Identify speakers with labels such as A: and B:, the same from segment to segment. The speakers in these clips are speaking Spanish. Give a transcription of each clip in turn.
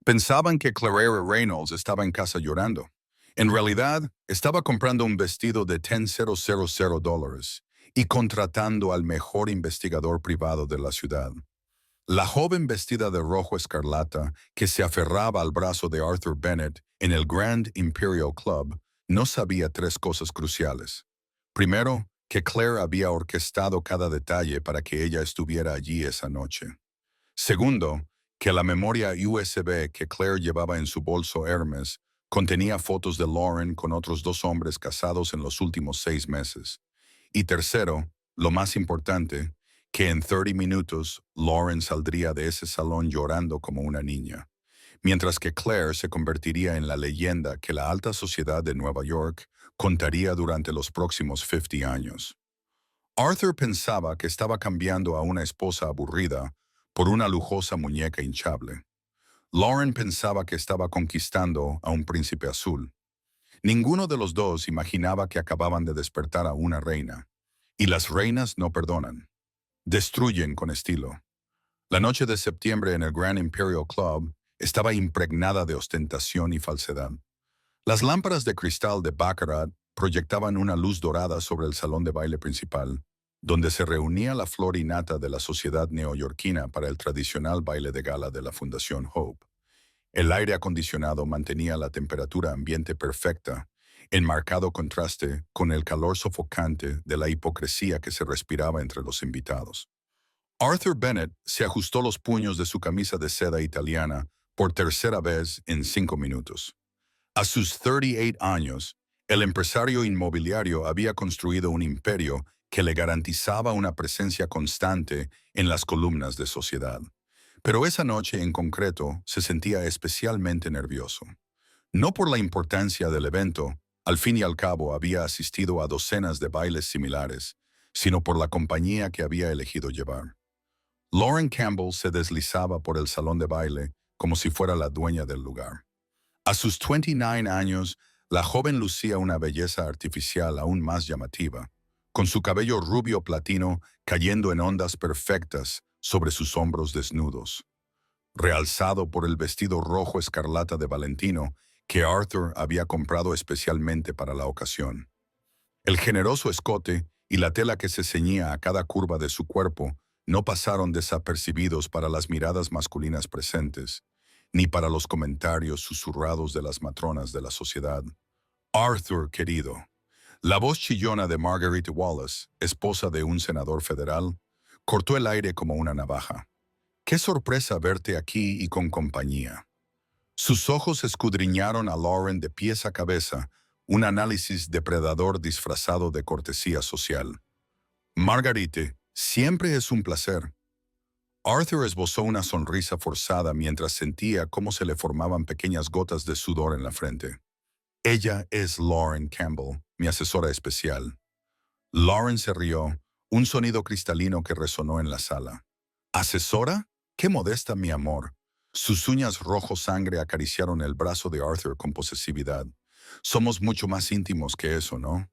A: Pensaban que Clara Reynolds estaba en casa llorando. En realidad, estaba comprando un vestido de $10,000 y contratando al mejor investigador privado de la ciudad. La joven vestida de rojo escarlata, que se aferraba al brazo de Arthur Bennett en el Grand Imperial Club, no sabía tres cosas cruciales. Primero, que Claire había orquestado cada detalle para que ella estuviera allí esa noche. Segundo, que la memoria USB que Claire llevaba en su bolso Hermes contenía fotos de Lauren con otros dos hombres casados en los últimos 6 meses. Y tercero, lo más importante, que en 30 minutos Lauren saldría de ese salón llorando como una niña, mientras que Claire se convertiría en la leyenda que la alta sociedad de Nueva York contaría durante los próximos 50 años. Arthur pensaba que estaba cambiando a una esposa aburrida por una lujosa muñeca hinchable. Lauren pensaba que estaba conquistando a un príncipe azul. Ninguno de los dos imaginaba que acababan de despertar a una reina. Y las reinas no perdonan. Destruyen con estilo. La noche de septiembre en el Grand Imperial Club estaba impregnada de ostentación y falsedad. Las lámparas de cristal de Baccarat proyectaban una luz dorada sobre el salón de baile principal, donde se reunía la flor y nata de la sociedad neoyorquina para el tradicional baile de gala de la Fundación Hope. El aire acondicionado mantenía la temperatura ambiente perfecta, en marcado contraste con el calor sofocante de la hipocresía que se respiraba entre los invitados. Arthur Bennett se ajustó los puños de su camisa de seda italiana por tercera vez en 5 minutos. A sus 38 años, el empresario inmobiliario había construido un imperio que le garantizaba una presencia constante en las columnas de sociedad. Pero esa noche en concreto se sentía especialmente nervioso. No por la importancia del evento, al fin y al cabo había asistido a docenas de bailes similares, sino por la compañía que había elegido llevar. Lauren Campbell se deslizaba por el salón de baile como si fuera la dueña del lugar. A sus 29 años, la joven lucía una belleza artificial aún más llamativa, con su cabello rubio platino cayendo en ondas perfectas sobre sus hombros desnudos, realzado por el vestido rojo escarlata de Valentino que Arthur había comprado especialmente para la ocasión. El generoso escote y la tela que se ceñía a cada curva de su cuerpo no pasaron desapercibidos para las miradas masculinas presentes, ni para los comentarios susurrados de las matronas de la sociedad. Arthur, querido. La voz chillona de Marguerite Wallace, esposa de un senador federal, cortó el aire como una navaja. ¡Qué sorpresa verte aquí y con compañía! Sus ojos escudriñaron a Lauren de pies a cabeza, un análisis depredador disfrazado de cortesía social. Marguerite, siempre es un placer. Arthur esbozó una sonrisa forzada mientras sentía cómo se le formaban pequeñas gotas de sudor en la frente. Ella es Lauren Campbell, mi asesora especial. Lauren se rió, un sonido cristalino que resonó en la sala. ¿Asesora? ¡Qué modesta, mi amor! Sus uñas rojo sangre acariciaron el brazo de Arthur con posesividad. Somos mucho más íntimos que eso, ¿no?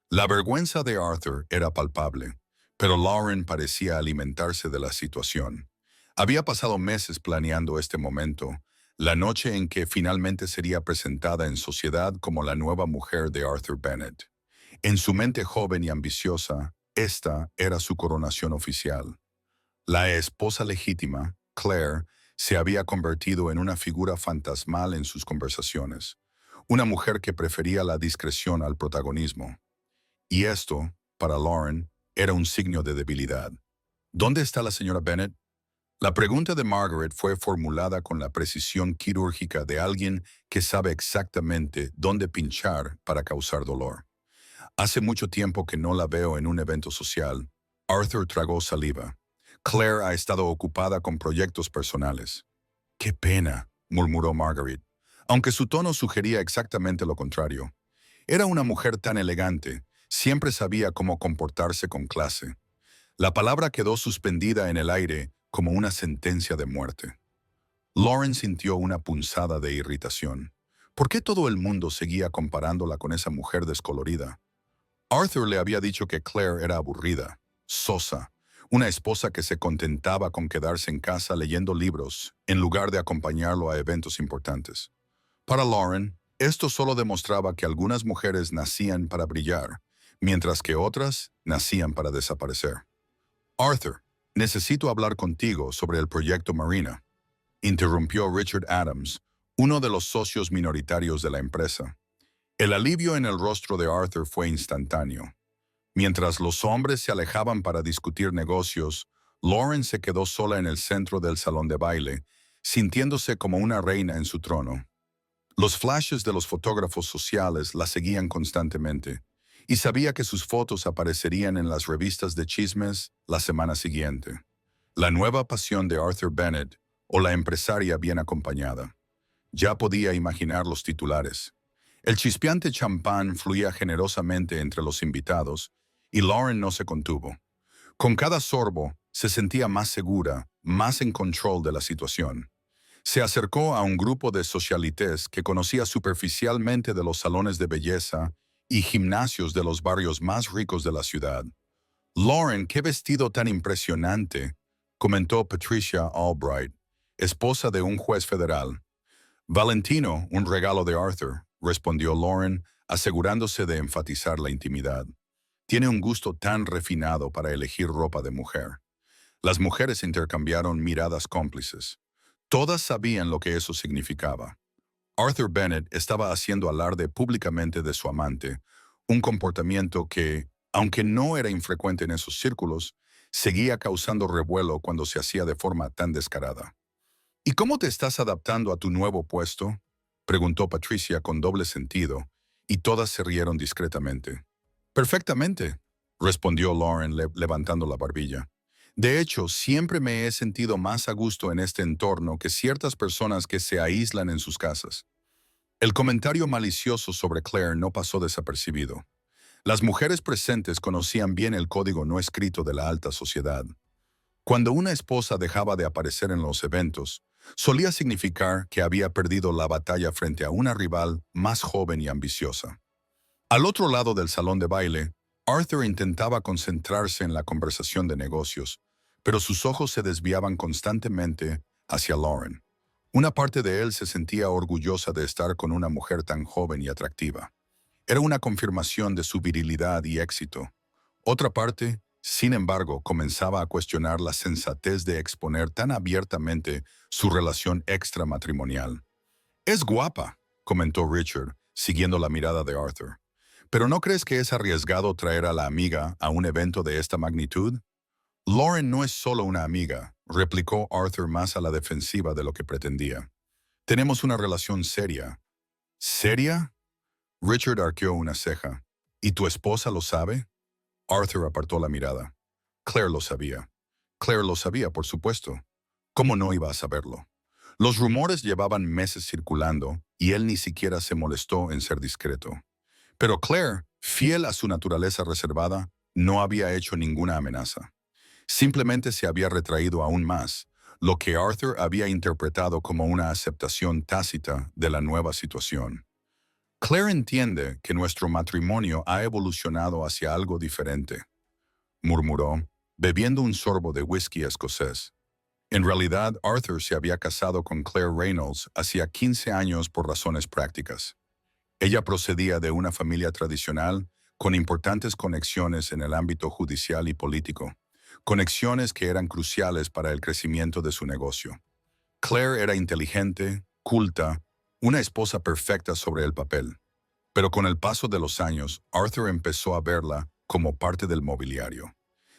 A: La vergüenza de Arthur era palpable, pero Lauren parecía alimentarse de la situación. Había pasado meses planeando este momento, la noche en que finalmente sería presentada en sociedad como la nueva mujer de Arthur Bennett. En su mente joven y ambiciosa, esta era su coronación oficial. La esposa legítima, Claire, se había convertido en una figura fantasmal en sus conversaciones, una mujer que prefería la discreción al protagonismo. Y esto, para Lauren, era un signo de debilidad. ¿Dónde está la señora Bennett? La pregunta de Margaret fue formulada con la precisión quirúrgica de alguien que sabe exactamente dónde pinchar para causar dolor. Hace mucho tiempo que no la veo en un evento social. Arthur tragó saliva. Claire ha estado ocupada con proyectos personales. ¡Qué pena!, murmuró Margaret, aunque su tono sugería exactamente lo contrario. Era una mujer tan elegante, siempre sabía cómo comportarse con clase. La palabra quedó suspendida en el aire como una sentencia de muerte. Lauren sintió una punzada de irritación. ¿Por qué todo el mundo seguía comparándola con esa mujer descolorida? Arthur le había dicho que Claire era aburrida, sosa, una esposa que se contentaba con quedarse en casa leyendo libros en lugar de acompañarlo a eventos importantes. Para Lauren, esto solo demostraba que algunas mujeres nacían para brillar, mientras que otras nacían para desaparecer. Arthur, necesito hablar contigo sobre el proyecto Marina, interrumpió Richard Adams, uno de los socios minoritarios de la empresa. El alivio en el rostro de Arthur fue instantáneo. Mientras los hombres se alejaban para discutir negocios, Lauren se quedó sola en el centro del salón de baile, sintiéndose como una reina en su trono. Los flashes de los fotógrafos sociales la seguían constantemente, y sabía que sus fotos aparecerían en las revistas de chismes la semana siguiente. La nueva pasión de Arthur Bennett, o la empresaria bien acompañada. Ya podía imaginar los titulares. El chispeante champán fluía generosamente entre los invitados, y Lauren no se contuvo. Con cada sorbo, se sentía más segura, más en control de la situación. Se acercó a un grupo de socialites que conocía superficialmente de los salones de belleza y gimnasios de los barrios más ricos de la ciudad. «Lauren, qué vestido tan impresionante», comentó Patricia Albright, esposa de un juez federal. «Valentino, un regalo de Arthur», respondió Lauren, asegurándose de enfatizar la intimidad. «Tiene un gusto tan refinado para elegir ropa de mujer». Las mujeres intercambiaron miradas cómplices. Todas sabían lo que eso significaba. Arthur Bennett estaba haciendo alarde públicamente de su amante, un comportamiento que, aunque no era infrecuente en esos círculos, seguía causando revuelo cuando se hacía de forma tan descarada. «¿Y cómo te estás adaptando a tu nuevo puesto?», preguntó Patricia con doble sentido, y todas se rieron discretamente. «Perfectamente», respondió Lauren levantando la barbilla. «De hecho, siempre me he sentido más a gusto en este entorno que ciertas personas que se aíslan en sus casas». El comentario malicioso sobre Claire no pasó desapercibido. Las mujeres presentes conocían bien el código no escrito de la alta sociedad. Cuando una esposa dejaba de aparecer en los eventos, solía significar que había perdido la batalla frente a una rival más joven y ambiciosa. Al otro lado del salón de baile, Arthur intentaba concentrarse en la conversación de negocios, pero sus ojos se desviaban constantemente hacia Lauren. Una parte de él se sentía orgullosa de estar con una mujer tan joven y atractiva. Era una confirmación de su virilidad y éxito. Otra parte, sin embargo, comenzaba a cuestionar la sensatez de exponer tan abiertamente su relación extramatrimonial. «Es guapa», comentó Richard, siguiendo la mirada de Arthur. «¿Pero no crees que es arriesgado traer a la amiga a un evento de esta magnitud?» «Lauren no es solo una amiga», replicó Arthur más a la defensiva de lo que pretendía. «Tenemos una relación seria». «¿Seria?», Richard arqueó una ceja. «¿Y tu esposa lo sabe?». Arthur apartó la mirada. Claire lo sabía. Claire lo sabía, por supuesto. ¿Cómo no iba a saberlo? Los rumores llevaban meses circulando y él ni siquiera se molestó en ser discreto. Pero Claire, fiel a su naturaleza reservada, no había hecho ninguna amenaza. Simplemente se había retraído aún más, lo que Arthur había interpretado como una aceptación tácita de la nueva situación. «Claire entiende que nuestro matrimonio ha evolucionado hacia algo diferente», murmuró, bebiendo un sorbo de whisky escocés. En realidad, Arthur se había casado con Claire Reynolds hacía 15 años por razones prácticas. Ella procedía de una familia tradicional con importantes conexiones en el ámbito judicial y político, conexiones que eran cruciales para el crecimiento de su negocio. Claire era inteligente, culta, una esposa perfecta sobre el papel. Pero con el paso de los años, Arthur empezó a verla como parte del mobiliario.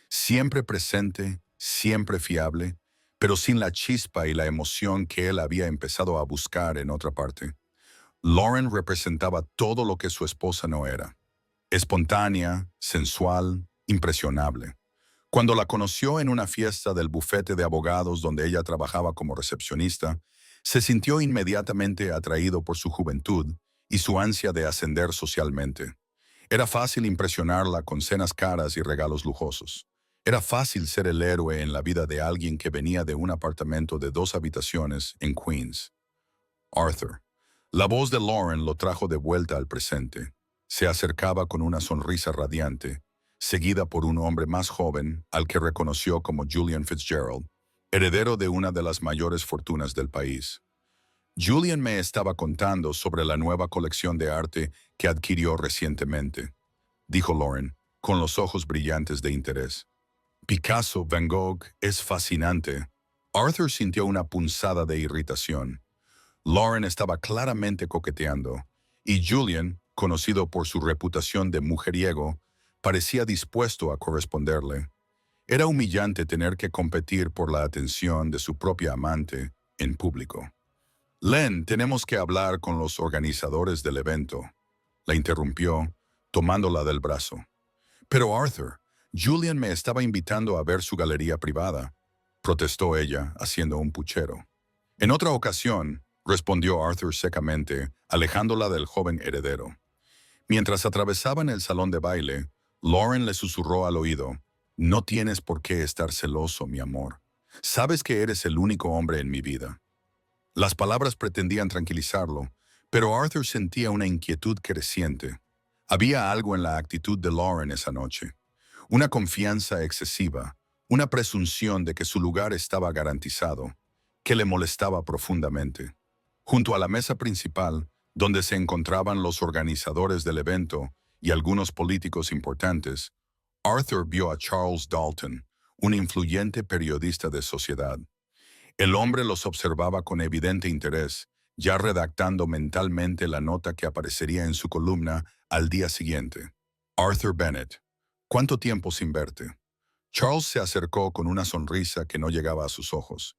A: Siempre presente, siempre fiable, pero sin la chispa y la emoción que él había empezado a buscar en otra parte. Lauren representaba todo lo que su esposa no era. Espontánea, sensual, impresionable. Cuando la conoció en una fiesta del bufete de abogados donde ella trabajaba como recepcionista, se sintió inmediatamente atraído por su juventud y su ansia de ascender socialmente. Era fácil impresionarla con cenas caras y regalos lujosos. Era fácil ser el héroe en la vida de alguien que venía de un apartamento de 2 habitaciones en Queens. Arthur. La voz de Lauren lo trajo de vuelta al presente. Se acercaba con una sonrisa radiante, seguida por un hombre más joven al que reconoció como Julian Fitzgerald, heredero de una de las mayores fortunas del país. Julian me estaba contando sobre la nueva colección de arte que adquirió recientemente, dijo Lauren, con los ojos brillantes de interés. Picasso, Van Gogh, es fascinante. Arthur sintió una punzada de irritación. Lauren estaba claramente coqueteando, y Julian, conocido por su reputación de mujeriego, parecía dispuesto a corresponderle. Era humillante tener que competir por la atención de su propia amante en público. Len, tenemos que hablar con los organizadores del evento, la interrumpió, tomándola del brazo. Pero Arthur, Julian me estaba invitando a ver su galería privada, protestó ella, haciendo un puchero. En otra ocasión, respondió Arthur secamente, alejándola del joven heredero. Mientras atravesaban el salón de baile, Lauren le susurró al oído, «No tienes por qué estar celoso, mi amor. Sabes que eres el único hombre en mi vida». Las palabras pretendían tranquilizarlo, pero Arthur sentía una inquietud creciente. Había algo en la actitud de Lauren esa noche. Una confianza excesiva, una presunción de que su lugar estaba garantizado, que le molestaba profundamente. Junto a la mesa principal, donde se encontraban los organizadores del evento y algunos políticos importantes, Arthur vio a Charles Dalton, un influyente periodista de sociedad. El hombre los observaba con evidente interés, ya redactando mentalmente la nota que aparecería en su columna al día siguiente. Arthur Bennett. ¿Cuánto tiempo sin verte? Charles se acercó con una sonrisa que no llegaba a sus ojos.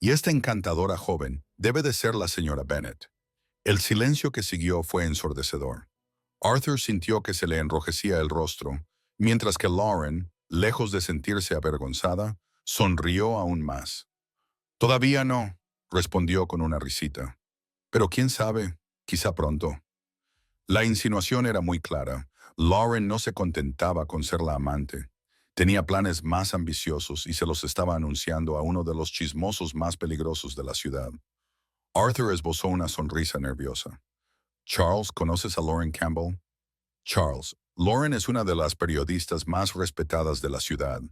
A: Y esta encantadora joven debe de ser la señora Bennett. El silencio que siguió fue ensordecedor. Arthur sintió que se le enrojecía el rostro, mientras que Lauren, lejos de sentirse avergonzada, sonrió aún más. «Todavía no», respondió con una risita. «Pero quién sabe, quizá pronto». La insinuación era muy clara. Lauren no se contentaba con ser la amante. Tenía planes más ambiciosos y se los estaba anunciando a uno de los chismosos más peligrosos de la ciudad. Arthur esbozó una sonrisa nerviosa. «Charles, ¿conoces a Lauren Campbell?» «Charles, Lauren es una de las periodistas más respetadas de la ciudad».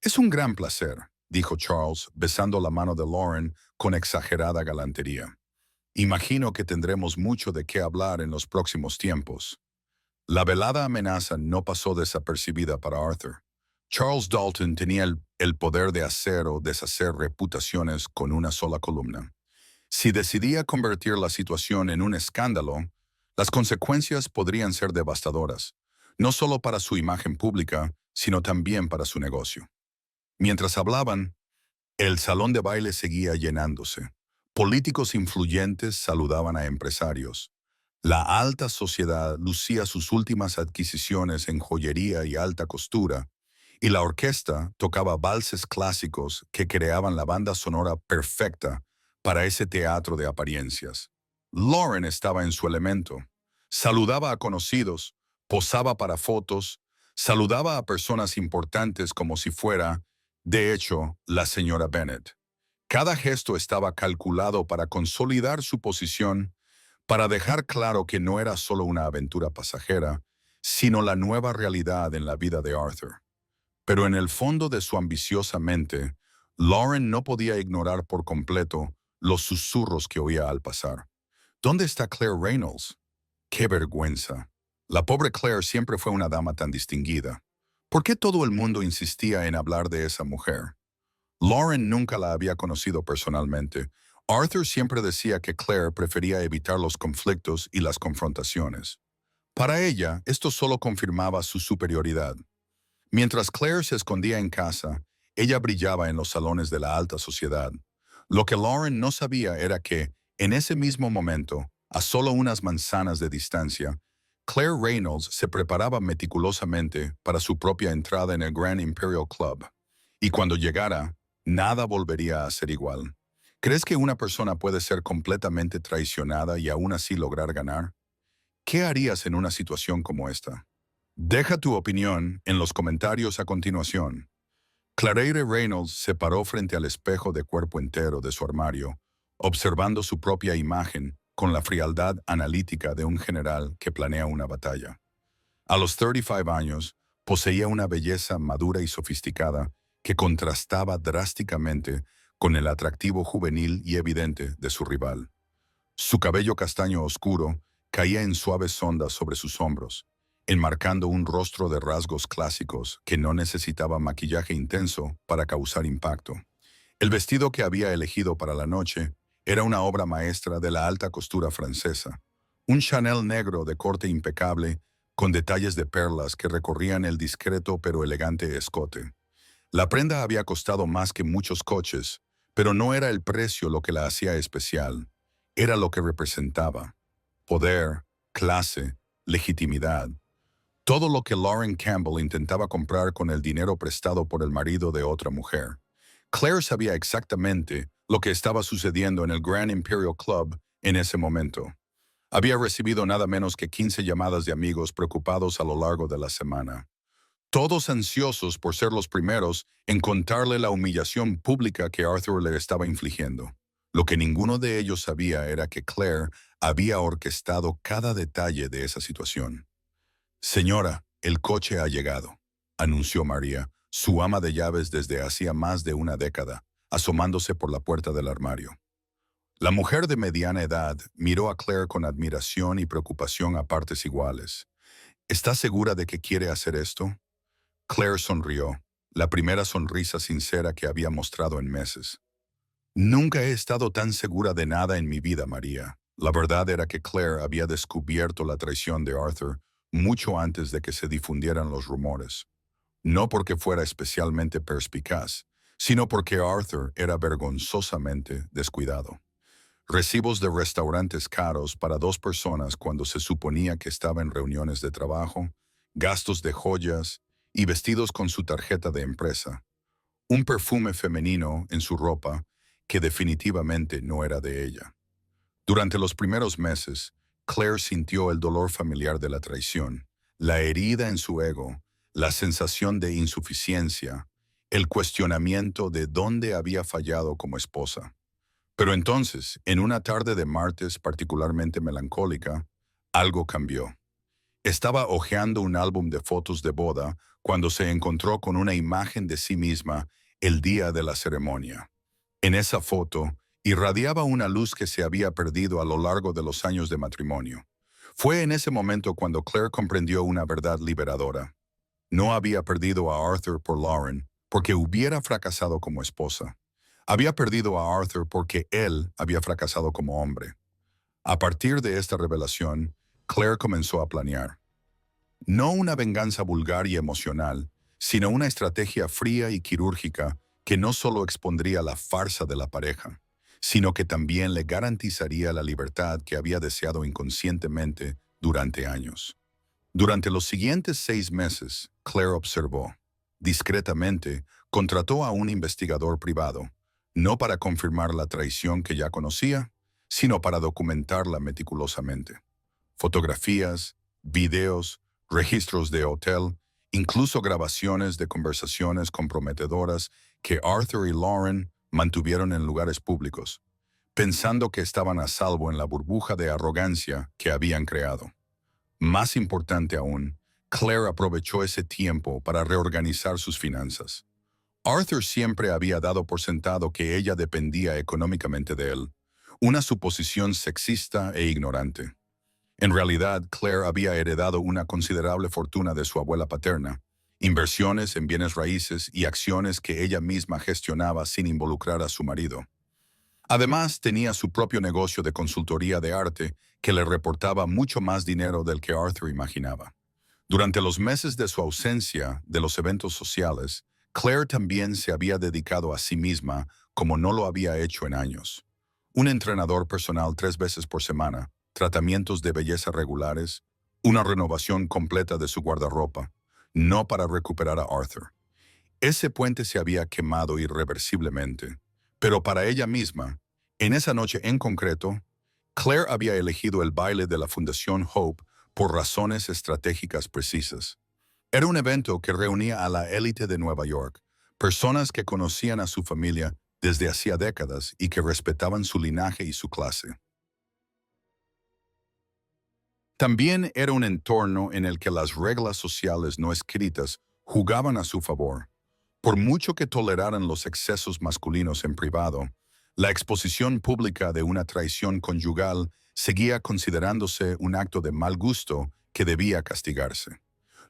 A: «Es un gran placer», dijo Charles, besando la mano de Lauren con exagerada galantería. «Imagino que tendremos mucho de qué hablar en los próximos tiempos». La velada amenaza no pasó desapercibida para Arthur. Charles Dalton tenía el poder de hacer o deshacer reputaciones con una sola columna. Si decidía convertir la situación en un escándalo, las consecuencias podrían ser devastadoras, no solo para su imagen pública, sino también para su negocio. Mientras hablaban, el salón de baile seguía llenándose. Políticos influyentes saludaban a empresarios. La alta sociedad lucía sus últimas adquisiciones en joyería y alta costura, y la orquesta tocaba valses clásicos que creaban la banda sonora perfecta para ese teatro de apariencias. Lauren estaba en su elemento. Saludaba a conocidos, posaba para fotos, saludaba a personas importantes como si fuera, de hecho, la señora Bennett. Cada gesto estaba calculado para consolidar su posición, para dejar claro que no era solo una aventura pasajera, sino la nueva realidad en la vida de Arthur. Pero en el fondo de su ambiciosa mente, Lauren no podía ignorar por completo los susurros que oía al pasar. ¿Dónde está Claire Reynolds? ¡Qué vergüenza! La pobre Claire siempre fue una dama tan distinguida. ¿Por qué todo el mundo insistía en hablar de esa mujer? Lauren nunca la había conocido personalmente. Arthur siempre decía que Claire prefería evitar los conflictos y las confrontaciones. Para ella, esto solo confirmaba su superioridad. Mientras Claire se escondía en casa, ella brillaba en los salones de la alta sociedad. Lo que Lauren no sabía era que, en ese mismo momento, a solo unas manzanas de distancia, Claire Reynolds se preparaba meticulosamente para su propia entrada en el Grand Imperial Club. Y cuando llegara, nada volvería a ser igual. ¿Crees que una persona puede ser completamente traicionada y aún así lograr ganar? ¿Qué harías en una situación como esta? Deja tu opinión en los comentarios a continuación. Claire Reynolds se paró frente al espejo de cuerpo entero de su armario, observando su propia imagen con la frialdad analítica de un general que planea una batalla. A los 35 años, Poseía una belleza madura y sofisticada que contrastaba drásticamente con el atractivo juvenil y evidente de su rival. Su cabello castaño oscuro caía en suaves ondas sobre sus hombros, enmarcando un rostro de rasgos clásicos que no necesitaba maquillaje intenso para causar impacto. El vestido que había elegido para la noche era una obra maestra de la alta costura francesa, un Chanel negro de corte impecable con detalles de perlas que recorrían el discreto pero elegante escote. La prenda había costado más que muchos coches, pero no era el precio lo que la hacía especial, era lo que representaba: poder, clase, legitimidad. Todo lo que Lauren Campbell intentaba comprar con el dinero prestado por el marido de otra mujer. Claire sabía exactamente lo que estaba sucediendo en el Grand Imperial Club en ese momento. Había recibido nada menos que 15 llamadas de amigos preocupados a lo largo de la semana, todos ansiosos por ser los primeros en contarle la humillación pública que Arthur le estaba infligiendo. Lo que ninguno de ellos sabía era que Claire había orquestado cada detalle de esa situación. «Señora, el coche ha llegado», anunció María, su ama de llaves desde hacía más de una década, asomándose por la puerta del armario. La mujer de mediana edad miró a Claire con admiración y preocupación a partes iguales. «¿Está segura de que quiere hacer esto?». Claire sonrió, la primera sonrisa sincera que había mostrado en meses. «Nunca he estado tan segura de nada en mi vida, María». La verdad era que Claire había descubierto la traición de Arthur mucho antes de que se difundieran los rumores. No porque fuera especialmente perspicaz, sino porque Arthur era vergonzosamente descuidado. Recibos de restaurantes caros para 2 personas cuando se suponía que estaba en reuniones de trabajo, gastos de joyas y vestidos con su tarjeta de empresa. Un perfume femenino en su ropa que definitivamente no era de ella. Durante los primeros meses, Claire sintió el dolor familiar de la traición, la herida en su ego, la sensación de insuficiencia, el cuestionamiento de dónde había fallado como esposa. Pero entonces, en una tarde de martes particularmente melancólica, algo cambió. Estaba hojeando un álbum de fotos de boda cuando se encontró con una imagen de sí misma el día de la ceremonia. En esa foto, irradiaba una luz que se había perdido a lo largo de los años de matrimonio. Fue en ese momento cuando Claire comprendió una verdad liberadora. No había perdido a Arthur por Lauren porque hubiera fracasado como esposa. Había perdido a Arthur porque él había fracasado como hombre. A partir de esta revelación, Claire comenzó a planear. No una venganza vulgar y emocional, sino una estrategia fría y quirúrgica que no solo expondría la farsa de la pareja, sino que también le garantizaría la libertad que había deseado inconscientemente durante años. Durante los siguientes 6 meses, Claire observó. Discretamente, contrató a un investigador privado, no para confirmar la traición que ya conocía, sino para documentarla meticulosamente. Fotografías, videos, registros de hotel, incluso grabaciones de conversaciones comprometedoras que Arthur y Lauren mantuvieron en lugares públicos, pensando que estaban a salvo en la burbuja de arrogancia que habían creado. Más importante aún, Claire aprovechó ese tiempo para reorganizar sus finanzas. Arthur siempre había dado por sentado que ella dependía económicamente de él, una suposición sexista e ignorante. En realidad, Claire había heredado una considerable fortuna de su abuela paterna, inversiones en bienes raíces y acciones que ella misma gestionaba sin involucrar a su marido. Además, tenía su propio negocio de consultoría de arte que le reportaba mucho más dinero del que Arthur imaginaba. Durante los meses de su ausencia de los eventos sociales, Claire también se había dedicado a sí misma como no lo había hecho en años. Un entrenador personal 3 veces por semana, tratamientos de belleza regulares, una renovación completa de su guardarropa, no para recuperar a Arthur. Ese puente se había quemado irreversiblemente, pero para ella misma, en esa noche en concreto, Claire había elegido el baile de la Fundación Hope por razones estratégicas precisas. Era un evento que reunía a la élite de Nueva York, personas que conocían a su familia desde hacía décadas y que respetaban su linaje y su clase. También era un entorno en el que las reglas sociales no escritas jugaban a su favor. Por mucho que toleraran los excesos masculinos en privado, la exposición pública de una traición conyugal seguía considerándose un acto de mal gusto que debía castigarse.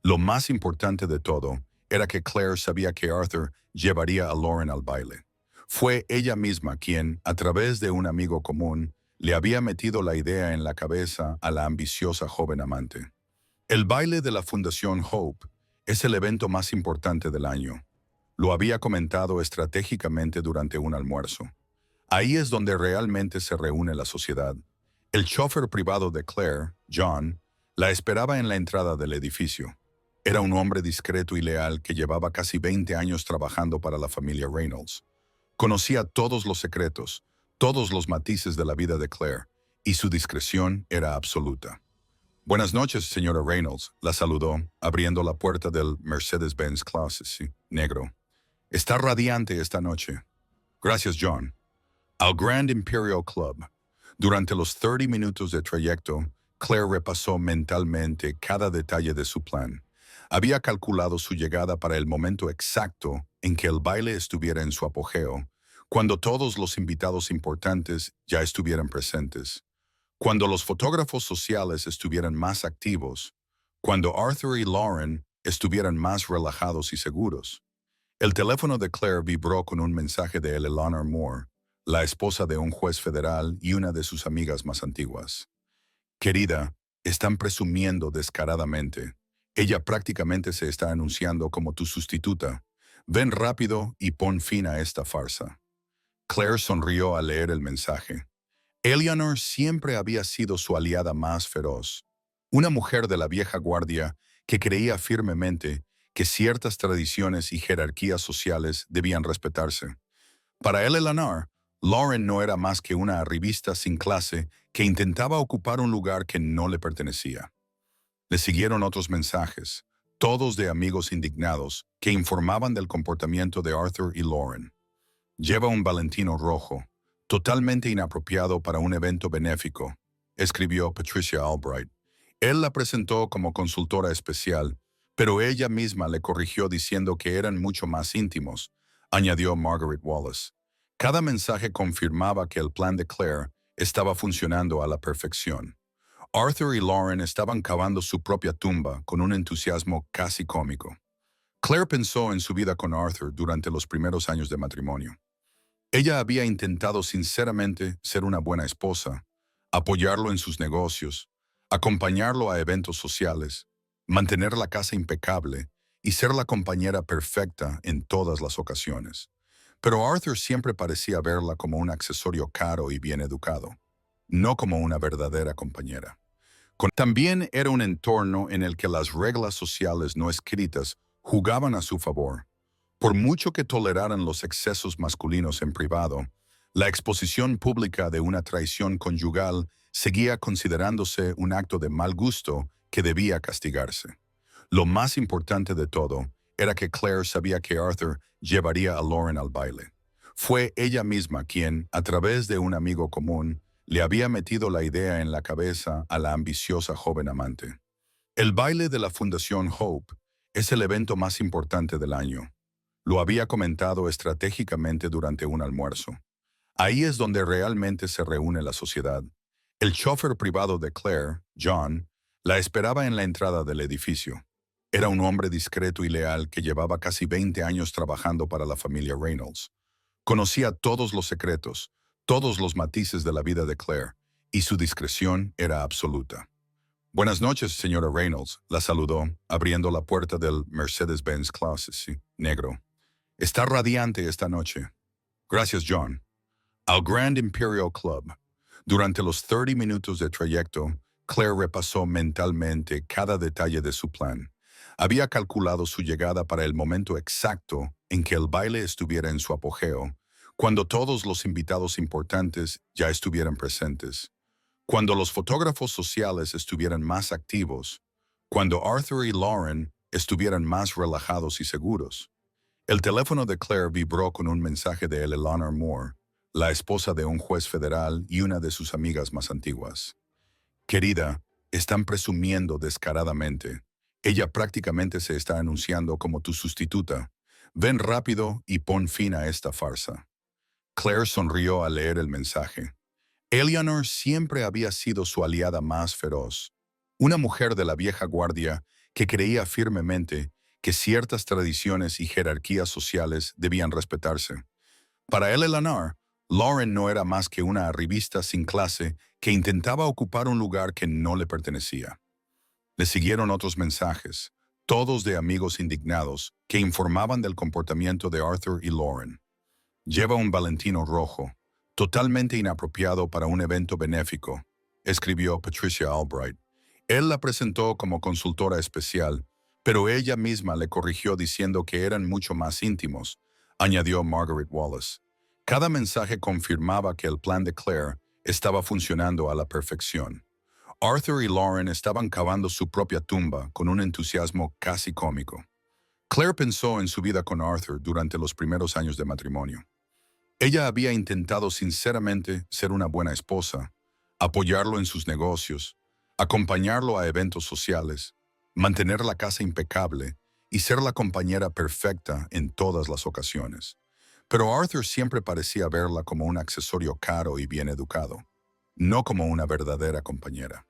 A: Lo más importante de todo era que Claire sabía que Arthur llevaría a Lauren al baile. Fue ella misma quien, a través de un amigo común, le había metido la idea en la cabeza a la ambiciosa joven amante. El baile de la Fundación Hope es el evento más importante del año. Lo había comentado estratégicamente durante un almuerzo. Ahí es donde realmente se reúne la sociedad. El chofer privado de Claire, John, la esperaba en la entrada del edificio. Era un hombre discreto y leal que llevaba casi 20 años trabajando para la familia Reynolds. Conocía todos los secretos, todos los matices de la vida de Claire, y su discreción era absoluta. «Buenas noches, señora Reynolds», la saludó, abriendo la puerta del Mercedes-Benz Classe negro. «Está radiante esta noche». «Gracias, John». Al Grand Imperial Club. Durante los 30 minutos de trayecto, Claire repasó mentalmente cada detalle de su plan. Había calculado su llegada para el momento exacto en que el baile estuviera en su apogeo, cuando todos los invitados importantes ya estuvieran presentes, cuando los fotógrafos sociales estuvieran más activos, cuando Arthur y Lauren estuvieran más relajados y seguros. El teléfono de Claire vibró con un mensaje de Eleanor Moore, la esposa de un juez federal y una de sus amigas más antiguas. «Querida, están presumiendo descaradamente. Ella prácticamente se está anunciando como tu sustituta. Ven rápido y pon fin a esta farsa». Claire sonrió al leer el mensaje. Eleanor siempre había sido su aliada más feroz. Una mujer de la vieja guardia que creía firmemente que ciertas tradiciones y jerarquías sociales debían respetarse. Para Eleanor, Lauren no era más que una arribista sin clase que intentaba ocupar un lugar que no le pertenecía. Le siguieron otros mensajes, todos de amigos indignados, que informaban del comportamiento de Arthur y Lauren. «Lleva un Valentino rojo, totalmente inapropiado para un evento benéfico», escribió Patricia Albright. Él la presentó como consultora especial, pero ella misma le corrigió diciendo que eran mucho más íntimos, añadió Margaret Wallace. Cada mensaje confirmaba que el plan de Claire estaba funcionando a la perfección. Arthur y Lauren estaban cavando su propia tumba con un entusiasmo casi cómico. Claire pensó en su vida con Arthur durante los primeros años de matrimonio. Ella había intentado sinceramente ser una buena esposa, apoyarlo en sus negocios, acompañarlo a eventos sociales, mantener la casa impecable y ser la compañera perfecta en todas las ocasiones. Pero Arthur siempre parecía verla como un accesorio caro y bien educado, no como una verdadera compañera. También era un entorno en el que las reglas sociales no escritas jugaban a su favor. Por mucho que toleraran los excesos masculinos en privado, la exposición pública de una traición conyugal seguía considerándose un acto de mal gusto que debía castigarse. Lo más importante de todo era que Claire sabía que Arthur llevaría a Lauren al baile. Fue ella misma quien, a través de un amigo común, le había metido la idea en la cabeza a la ambiciosa joven amante. El baile de la Fundación Hope es el evento más importante del año. Lo había comentado estratégicamente durante un almuerzo. Ahí es donde realmente se reúne la sociedad. El chofer privado de Claire, John, la esperaba en la entrada del edificio. Era un hombre discreto y leal que llevaba casi 20 años trabajando para la familia Reynolds. Conocía todos los secretos, todos los matices de la vida de Claire, y su discreción era absoluta. «Buenas noches, señora Reynolds», la saludó, abriendo la puerta del Mercedes-Benz Classe negro. «Está radiante esta noche». «Gracias, John». Al Grand Imperial Club. Durante los 30 minutos de trayecto, Claire repasó mentalmente cada detalle de su plan. Había calculado su llegada para el momento exacto en que el baile estuviera en su apogeo, cuando todos los invitados importantes ya estuvieran presentes, cuando los fotógrafos sociales estuvieran más activos, cuando Arthur y Lauren estuvieran más relajados y seguros. El teléfono de Claire vibró con un mensaje de Eleanor Moore, la esposa de un juez federal y una de sus amigas más antiguas. «Querida, están presumiendo descaradamente. Ella prácticamente se está anunciando como tu sustituta. Ven rápido y pon fin a esta farsa. Claire sonrió al leer el mensaje. Eleanor siempre había sido su aliada más feroz. Una mujer de la vieja guardia que creía firmemente que ciertas tradiciones y jerarquías sociales debían respetarse. Para Eleanor, Lauren no era más que una arribista sin clase que intentaba ocupar un lugar que no le pertenecía. Le siguieron otros mensajes, todos de amigos indignados, que informaban del comportamiento de Arthur y Lauren. Lleva un Valentino rojo, totalmente inapropiado para un evento benéfico, escribió Patricia Albright. Él la presentó como consultora especial, pero ella misma le corrigió diciendo que eran mucho más íntimos, añadió Margaret Wallace. Cada mensaje confirmaba que el plan de Claire estaba funcionando a la perfección. Arthur y Lauren estaban cavando su propia tumba con un entusiasmo casi cómico. Claire pensó en su vida con Arthur durante los primeros años de matrimonio. Ella había intentado sinceramente ser una buena esposa, apoyarlo en sus negocios, acompañarlo a eventos sociales, mantener la casa impecable y ser la compañera perfecta en todas las ocasiones. Pero Arthur siempre parecía verla como un accesorio caro y bien educado, no como una verdadera compañera.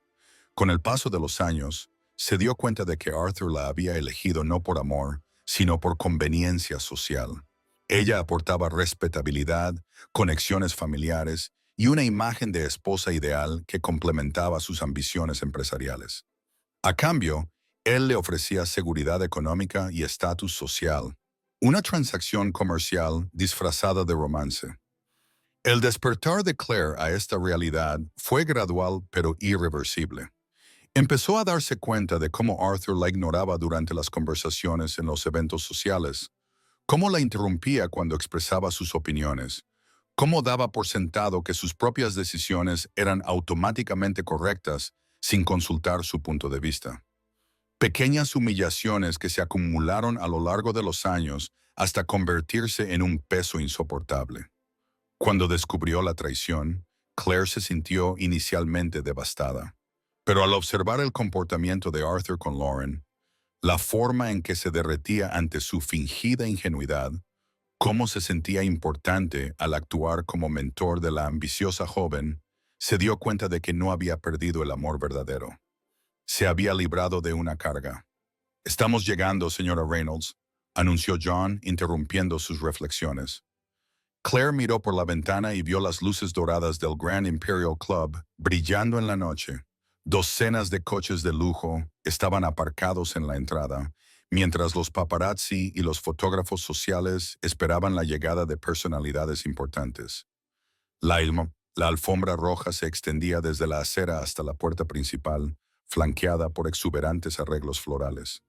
A: Con el paso de los años, se dio cuenta de que Arthur la había elegido no por amor, sino por conveniencia social. Ella aportaba respetabilidad, conexiones familiares y una imagen de esposa ideal que complementaba sus ambiciones empresariales. A cambio, él le ofrecía seguridad económica y estatus social, una transacción comercial disfrazada de romance. El despertar de Claire a esta realidad fue gradual pero irreversible. Empezó a darse cuenta de cómo Arthur la ignoraba durante las conversaciones en los eventos sociales, cómo la interrumpía cuando expresaba sus opiniones, cómo daba por sentado que sus propias decisiones eran automáticamente correctas sin consultar su punto de vista. Pequeñas humillaciones que se acumularon a lo largo de los años hasta convertirse en un peso insoportable. Cuando descubrió la traición, Claire se sintió inicialmente devastada. Pero al observar el comportamiento de Arthur con Lauren, la forma en que se derretía ante su fingida ingenuidad, cómo se sentía importante al actuar como mentor de la ambiciosa joven, se dio cuenta de que no había perdido el amor verdadero. Se había librado de una carga. «Estamos llegando, señora Reynolds», anunció John, interrumpiendo sus reflexiones. Claire miró por la ventana y vio las luces doradas del Grand Imperial Club brillando en la noche. Docenas de coches de lujo estaban aparcados en la entrada, mientras los paparazzi y los fotógrafos sociales esperaban la llegada de personalidades importantes. La alfombra roja se extendía desde la acera hasta la puerta principal, flanqueada por exuberantes arreglos florales.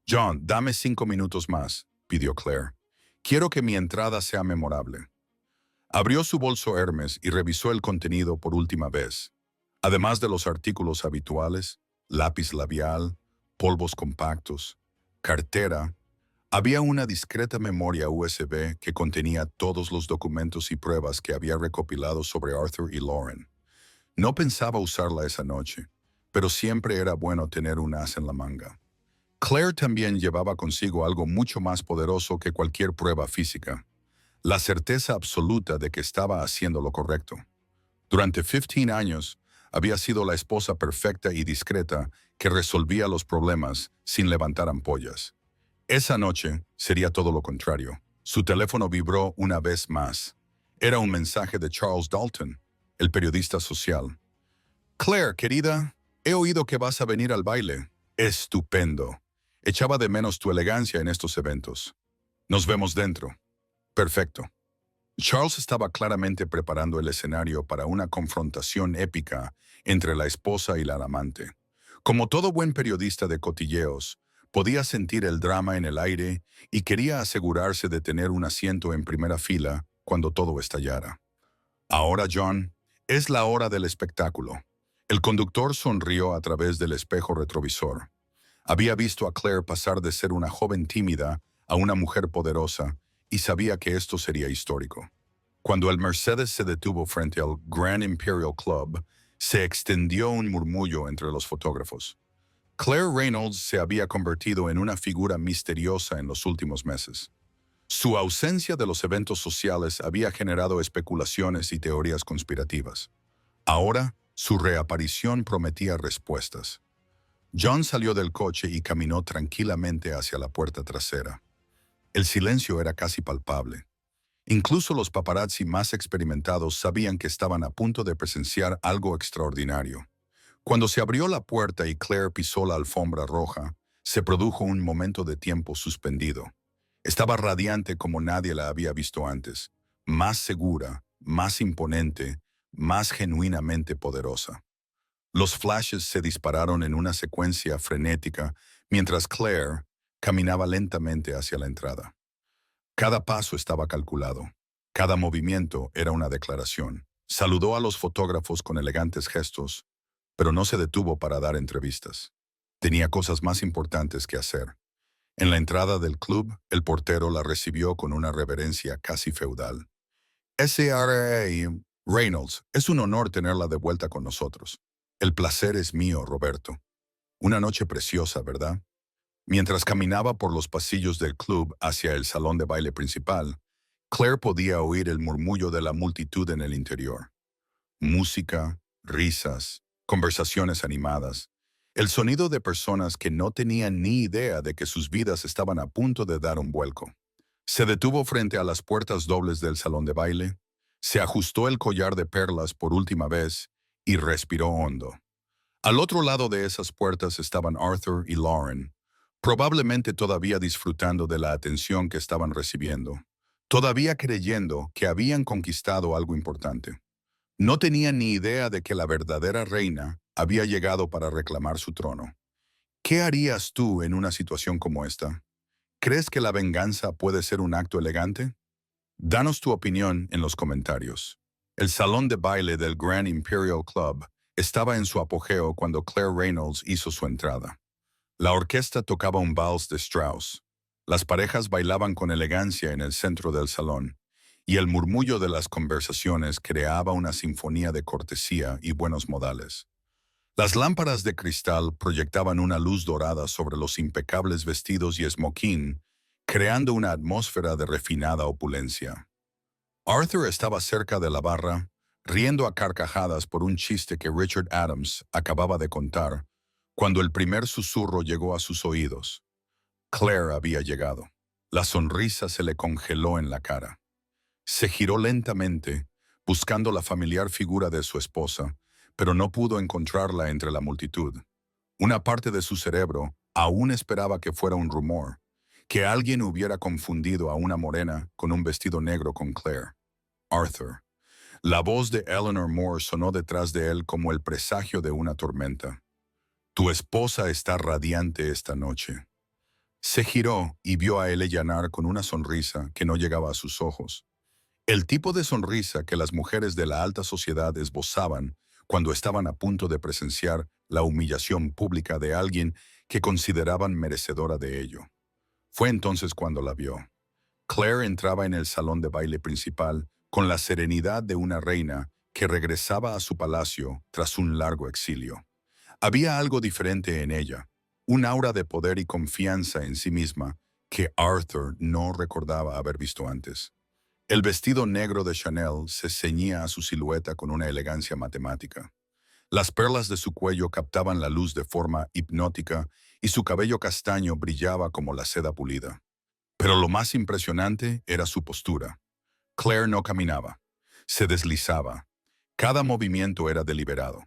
A: «John, dame 5 minutos más», pidió Claire. «Quiero que mi entrada sea memorable». Abrió su bolso Hermes y revisó el contenido por última vez. Además de los artículos habituales, lápiz labial, polvos compactos, cartera, había una discreta memoria USB que contenía todos los documentos y pruebas que había recopilado sobre Arthur y Lauren. No pensaba usarla esa noche, pero siempre era bueno tener un as en la manga. Claire también llevaba consigo algo mucho más poderoso que cualquier prueba física: la certeza absoluta de que estaba haciendo lo correcto. Durante 15 años, había sido la esposa perfecta y discreta que resolvía los problemas sin levantar ampollas. Esa noche sería todo lo contrario. Su teléfono vibró una vez más. Era un mensaje de Charles Dalton, el periodista social. «Claire, querida, he oído que vas a venir al baile. Estupendo. Echaba de menos tu elegancia en estos eventos. Nos vemos dentro». Perfecto. Charles estaba claramente preparando el escenario para una confrontación épica entre la esposa y la amante. Como todo buen periodista de cotilleos, podía sentir el drama en el aire y quería asegurarse de tener un asiento en primera fila cuando todo estallara. «Ahora, John, es la hora del espectáculo». El conductor sonrió a través del espejo retrovisor. Había visto a Claire pasar de ser una joven tímida a una mujer poderosa, y sabía que esto sería histórico. Cuando el Mercedes se detuvo frente al Grand Imperial Club, se extendió un murmullo entre los fotógrafos. Claire Reynolds se había convertido en una figura misteriosa en los últimos meses. Su ausencia de los eventos sociales había generado especulaciones y teorías conspirativas. Ahora, su reaparición prometía respuestas. John salió del coche y caminó tranquilamente hacia la puerta trasera. El silencio era casi palpable. Incluso los paparazzi más experimentados sabían que estaban a punto de presenciar algo extraordinario. Cuando se abrió la puerta y Claire pisó la alfombra roja, se produjo un momento de tiempo suspendido. Estaba radiante como nadie la había visto antes, más segura, más imponente, más genuinamente poderosa. Los flashes se dispararon en una secuencia frenética mientras Claire caminaba lentamente hacia la entrada. Cada paso estaba calculado. Cada movimiento era una declaración. Saludó a los fotógrafos con elegantes gestos, pero no se detuvo para dar entrevistas. Tenía cosas más importantes que hacer. En la entrada del club, el portero la recibió con una reverencia casi feudal. S.R.A. Reynolds, es un honor tenerla de vuelta con nosotros. El placer es mío, Roberto. Una noche preciosa, ¿verdad? Mientras caminaba por los pasillos del club hacia el salón de baile principal, Claire podía oír el murmullo de la multitud en el interior. Música, risas, conversaciones animadas, el sonido de personas que no tenían ni idea de que sus vidas estaban a punto de dar un vuelco. Se detuvo frente a las puertas dobles del salón de baile, se ajustó el collar de perlas por última vez y respiró hondo. Al otro lado de esas puertas estaban Arthur y Lauren, probablemente todavía disfrutando de la atención que estaban recibiendo, todavía creyendo que habían conquistado algo importante. No tenían ni idea de que la verdadera reina había llegado para reclamar su trono. ¿Qué harías tú en una situación como esta? ¿Crees que la venganza puede ser un acto elegante? Danos tu opinión en los comentarios. El salón de baile del Grand Imperial Club estaba en su apogeo cuando Claire Reynolds hizo su entrada. La orquesta tocaba un vals de Strauss. Las parejas bailaban con elegancia en el centro del salón, y el murmullo de las conversaciones creaba una sinfonía de cortesía y buenos modales. Las lámparas de cristal proyectaban una luz dorada sobre los impecables vestidos y esmoquín, creando una atmósfera de refinada opulencia. Arthur estaba cerca de la barra, riendo a carcajadas por un chiste que Richard Adams acababa de contar, cuando el primer susurro llegó a sus oídos. Claire había llegado. La sonrisa se le congeló en la cara. Se giró lentamente, buscando la familiar figura de su esposa, pero no pudo encontrarla entre la multitud. Una parte de su cerebro aún esperaba que fuera un rumor, que alguien hubiera confundido a una morena con un vestido negro con Claire. Arthur. La voz de Eleanor Moore sonó detrás de él como el presagio de una tormenta. Tu esposa está radiante esta noche. Se giró y vio a Eleanor con una sonrisa que no llegaba a sus ojos. El tipo de sonrisa que las mujeres de la alta sociedad esbozaban cuando estaban a punto de presenciar la humillación pública de alguien que consideraban merecedora de ello. Fue entonces cuando la vio. Claire entraba en el salón de baile principal con la serenidad de una reina que regresaba a su palacio tras un largo exilio. Había algo diferente en ella, un aura de poder y confianza en sí misma que Arthur no recordaba haber visto antes. El vestido negro de Chanel se ceñía a su silueta con una elegancia matemática. Las perlas de su cuello captaban la luz de forma hipnótica y su cabello castaño brillaba como la seda pulida. Pero lo más impresionante era su postura. Claire no caminaba, se deslizaba. Cada movimiento era deliberado,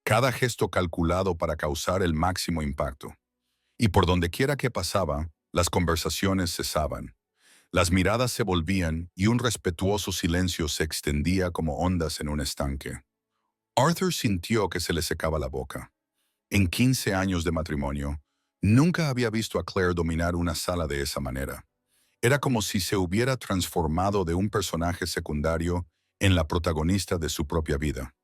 A: cada gesto calculado para causar el máximo impacto. Y por dondequiera que pasaba, las conversaciones cesaban. Las miradas se volvían y un respetuoso silencio se extendía como ondas en un estanque. Arthur sintió que se le secaba la boca. En 15 años de matrimonio, nunca había visto a Claire dominar una sala de esa manera. Era como si se hubiera transformado de un personaje secundario en la protagonista de su propia vida.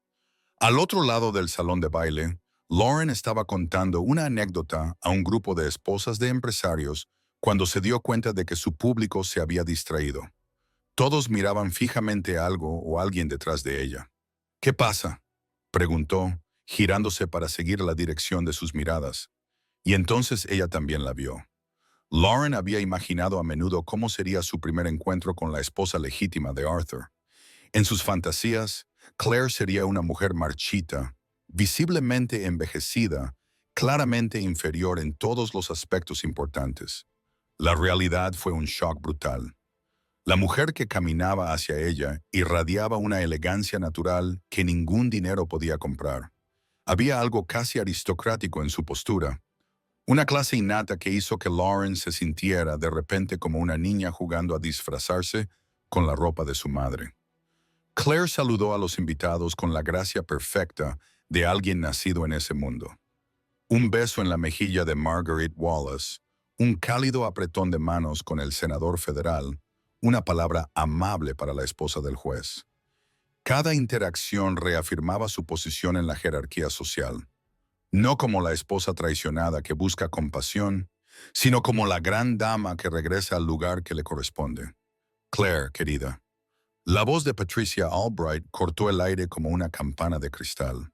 A: Al otro lado del salón de baile, Lauren estaba contando una anécdota a un grupo de esposas de empresarios cuando se dio cuenta de que su público se había distraído. Todos miraban fijamente a algo o a alguien detrás de ella. ¿Qué pasa?, preguntó, girándose para seguir la dirección de sus miradas. Y entonces ella también la vio. Lauren había imaginado a menudo cómo sería su primer encuentro con la esposa legítima de Arthur. En sus fantasías, Claire sería una mujer marchita, visiblemente envejecida, claramente inferior en todos los aspectos importantes. La realidad fue un shock brutal. La mujer que caminaba hacia ella irradiaba una elegancia natural que ningún dinero podía comprar. Había algo casi aristocrático en su postura, una clase innata que hizo que Lauren se sintiera de repente como una niña jugando a disfrazarse con la ropa de su madre. Claire saludó a los invitados con la gracia perfecta de alguien nacido en ese mundo. Un beso en la mejilla de Margaret Wallace, un cálido apretón de manos con el senador federal, una palabra amable para la esposa del juez. Cada interacción reafirmaba su posición en la jerarquía social, no como la esposa traicionada que busca compasión, sino como la gran dama que regresa al lugar que le corresponde. Claire, querida. La voz de Patricia Albright cortó el aire como una campana de cristal.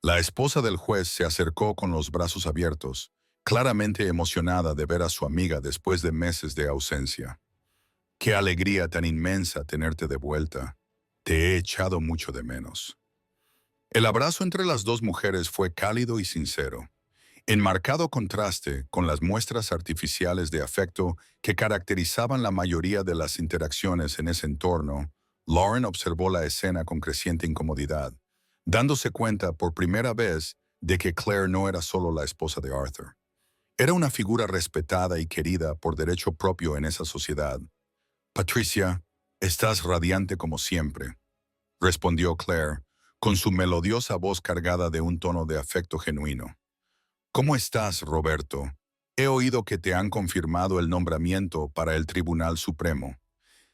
A: La esposa del juez se acercó con los brazos abiertos, claramente emocionada de ver a su amiga después de meses de ausencia. Qué alegría tan inmensa tenerte de vuelta. Te he echado mucho de menos. El abrazo entre las dos mujeres fue cálido y sincero, en marcado contraste con las muestras artificiales de afecto que caracterizaban la mayoría de las interacciones en ese entorno. Lauren observó la escena con creciente incomodidad, dándose cuenta por primera vez de que Claire no era solo la esposa de Arthur. Era una figura respetada y querida por derecho propio en esa sociedad. Patricia, estás radiante como siempre, respondió Claire, con su melodiosa voz cargada de un tono de afecto genuino. ¿Cómo estás, Roberto? He oído que te han confirmado el nombramiento para el Tribunal Supremo.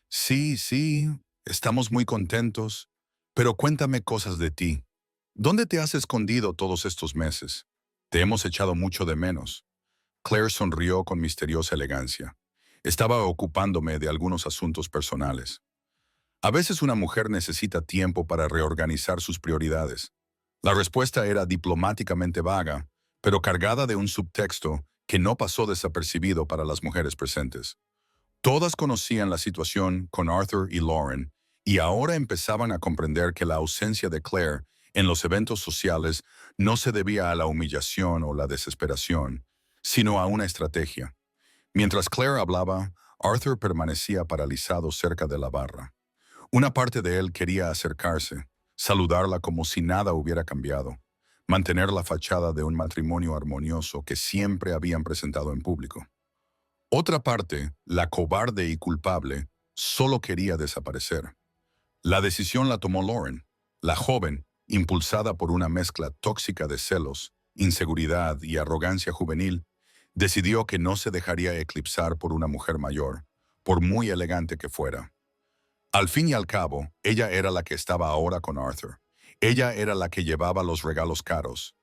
A: Sí, estamos muy contentos, pero cuéntame cosas de ti. ¿Dónde te has escondido todos estos meses? Te hemos echado mucho de menos. Claire sonrió con misteriosa elegancia. Estaba ocupándome de algunos asuntos personales. A veces una mujer necesita tiempo para reorganizar sus prioridades. La respuesta era diplomáticamente vaga, pero cargada de un subtexto que no pasó desapercibido para las mujeres presentes. Todas conocían la situación con Arthur y Lauren, y ahora empezaban a comprender que la ausencia de Claire en los eventos sociales no se debía a la humillación o la desesperación, sino a una estrategia. Mientras Claire hablaba, Arthur permanecía paralizado cerca de la barra. Una parte de él quería acercarse, saludarla como si nada hubiera cambiado, mantener la fachada de un matrimonio armonioso que siempre habían presentado en público. Otra parte, la cobarde y culpable, solo quería desaparecer. La decisión la tomó Lauren, la joven, impulsada por una mezcla tóxica de celos, inseguridad y arrogancia juvenil, decidió que no se dejaría eclipsar por una mujer mayor, por muy elegante que fuera. Al fin y al cabo, ella era la que estaba ahora con Arthur. Ella era la que llevaba los regalos caros,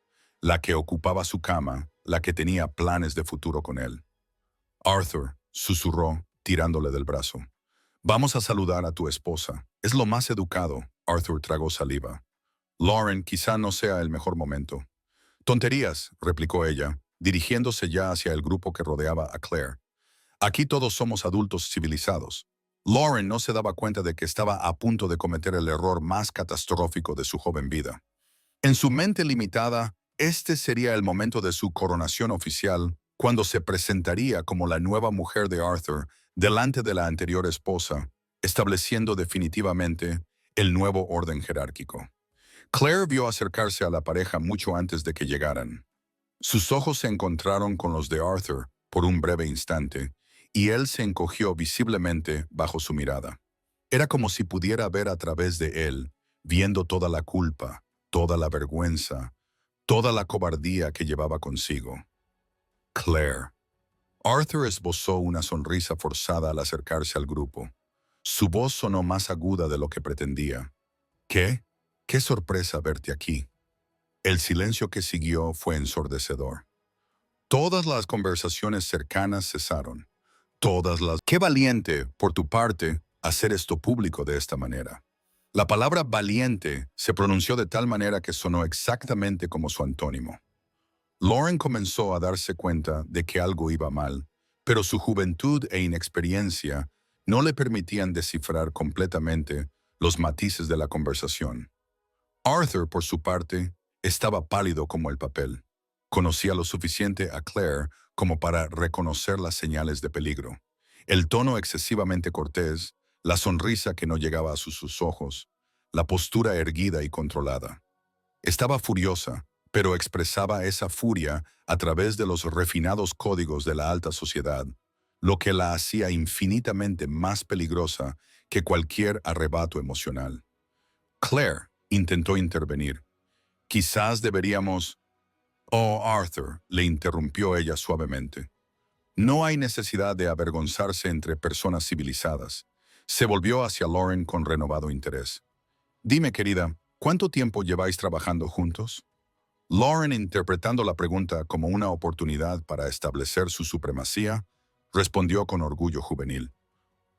A: la que ocupaba su cama, la que tenía planes de futuro con él. Arthur, susurró, tirándole del brazo. Vamos a saludar a tu esposa. Es lo más educado. Arthur tragó saliva. Lauren, quizá no sea el mejor momento. Tonterías, replicó ella, dirigiéndose ya hacia el grupo que rodeaba a Claire. Aquí todos somos adultos civilizados. Lauren no se daba cuenta de que estaba a punto de cometer el error más catastrófico de su joven vida. En su mente limitada, este sería el momento de su coronación oficial, cuando se presentaría como la nueva mujer de Arthur delante de la anterior esposa, estableciendo definitivamente el nuevo orden jerárquico. Claire vio acercarse a la pareja mucho antes de que llegaran. Sus ojos se encontraron con los de Arthur por un breve instante, y él se encogió visiblemente bajo su mirada. Era como si pudiera ver a través de él, viendo toda la culpa, toda la vergüenza, toda la cobardía que llevaba consigo. Claire. Arthur esbozó una sonrisa forzada al acercarse al grupo. Su voz sonó más aguda de lo que pretendía. ¿Qué? ¡Qué sorpresa verte aquí! El silencio que siguió fue ensordecedor. Todas las conversaciones cercanas cesaron. ¡Qué valiente, por tu parte, hacer esto público de esta manera! La palabra valiente se pronunció de tal manera que sonó exactamente como su antónimo. Lauren comenzó a darse cuenta de que algo iba mal, pero su juventud e inexperiencia no le permitían descifrar completamente los matices de la conversación. Arthur, por su parte, estaba pálido como el papel. Conocía lo suficiente a Claire como para reconocer las señales de peligro. El tono excesivamente cortés, la sonrisa que no llegaba a sus ojos, la postura erguida y controlada. Estaba furiosa, pero expresaba esa furia a través de los refinados códigos de la alta sociedad, lo que la hacía infinitamente más peligrosa que cualquier arrebato emocional. Claire intentó intervenir. Quizás deberíamos... Oh, Arthur, le interrumpió ella suavemente. No hay necesidad de avergonzarse entre personas civilizadas. Se volvió hacia Lauren con renovado interés. Dime, querida, ¿cuánto tiempo lleváis trabajando juntos? Lauren, interpretando la pregunta como una oportunidad para establecer su supremacía, respondió con orgullo juvenil.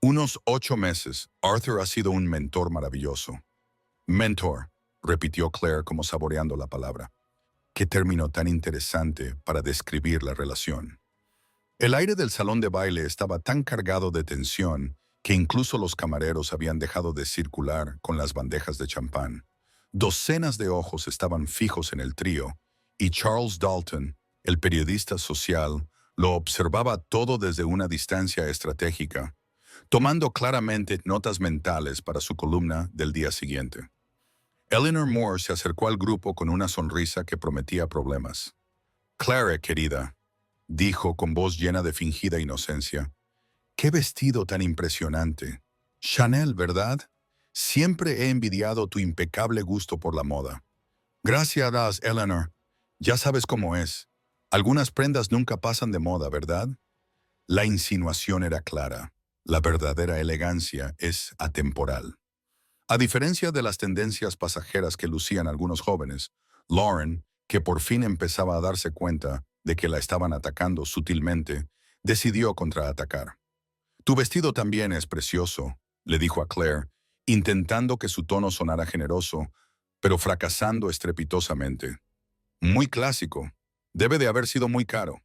A: Unos 8 meses. Arthur ha sido un mentor maravilloso. Mentor, repitió Claire como saboreando la palabra. Qué término tan interesante para describir la relación. El aire del salón de baile estaba tan cargado de tensión que incluso los camareros habían dejado de circular con las bandejas de champán. Docenas de ojos estaban fijos en el trío, y Charles Dalton, el periodista social, lo observaba todo desde una distancia estratégica, tomando claramente notas mentales para su columna del día siguiente. Eleanor Moore se acercó al grupo con una sonrisa que prometía problemas. «Clara, querida», dijo con voz llena de fingida inocencia, «qué vestido tan impresionante. Chanel, ¿verdad? Siempre he envidiado tu impecable gusto por la moda». «Gracias, Eleanor. Ya sabes cómo es. Algunas prendas nunca pasan de moda, ¿verdad?» La insinuación era clara. La verdadera elegancia es atemporal. A diferencia de las tendencias pasajeras que lucían algunos jóvenes, Lauren, que por fin empezaba a darse cuenta de que la estaban atacando sutilmente, decidió contraatacar. «Tu vestido también es precioso», le dijo a Claire, intentando que su tono sonara generoso, pero fracasando estrepitosamente. «Muy clásico. Debe de haber sido muy caro».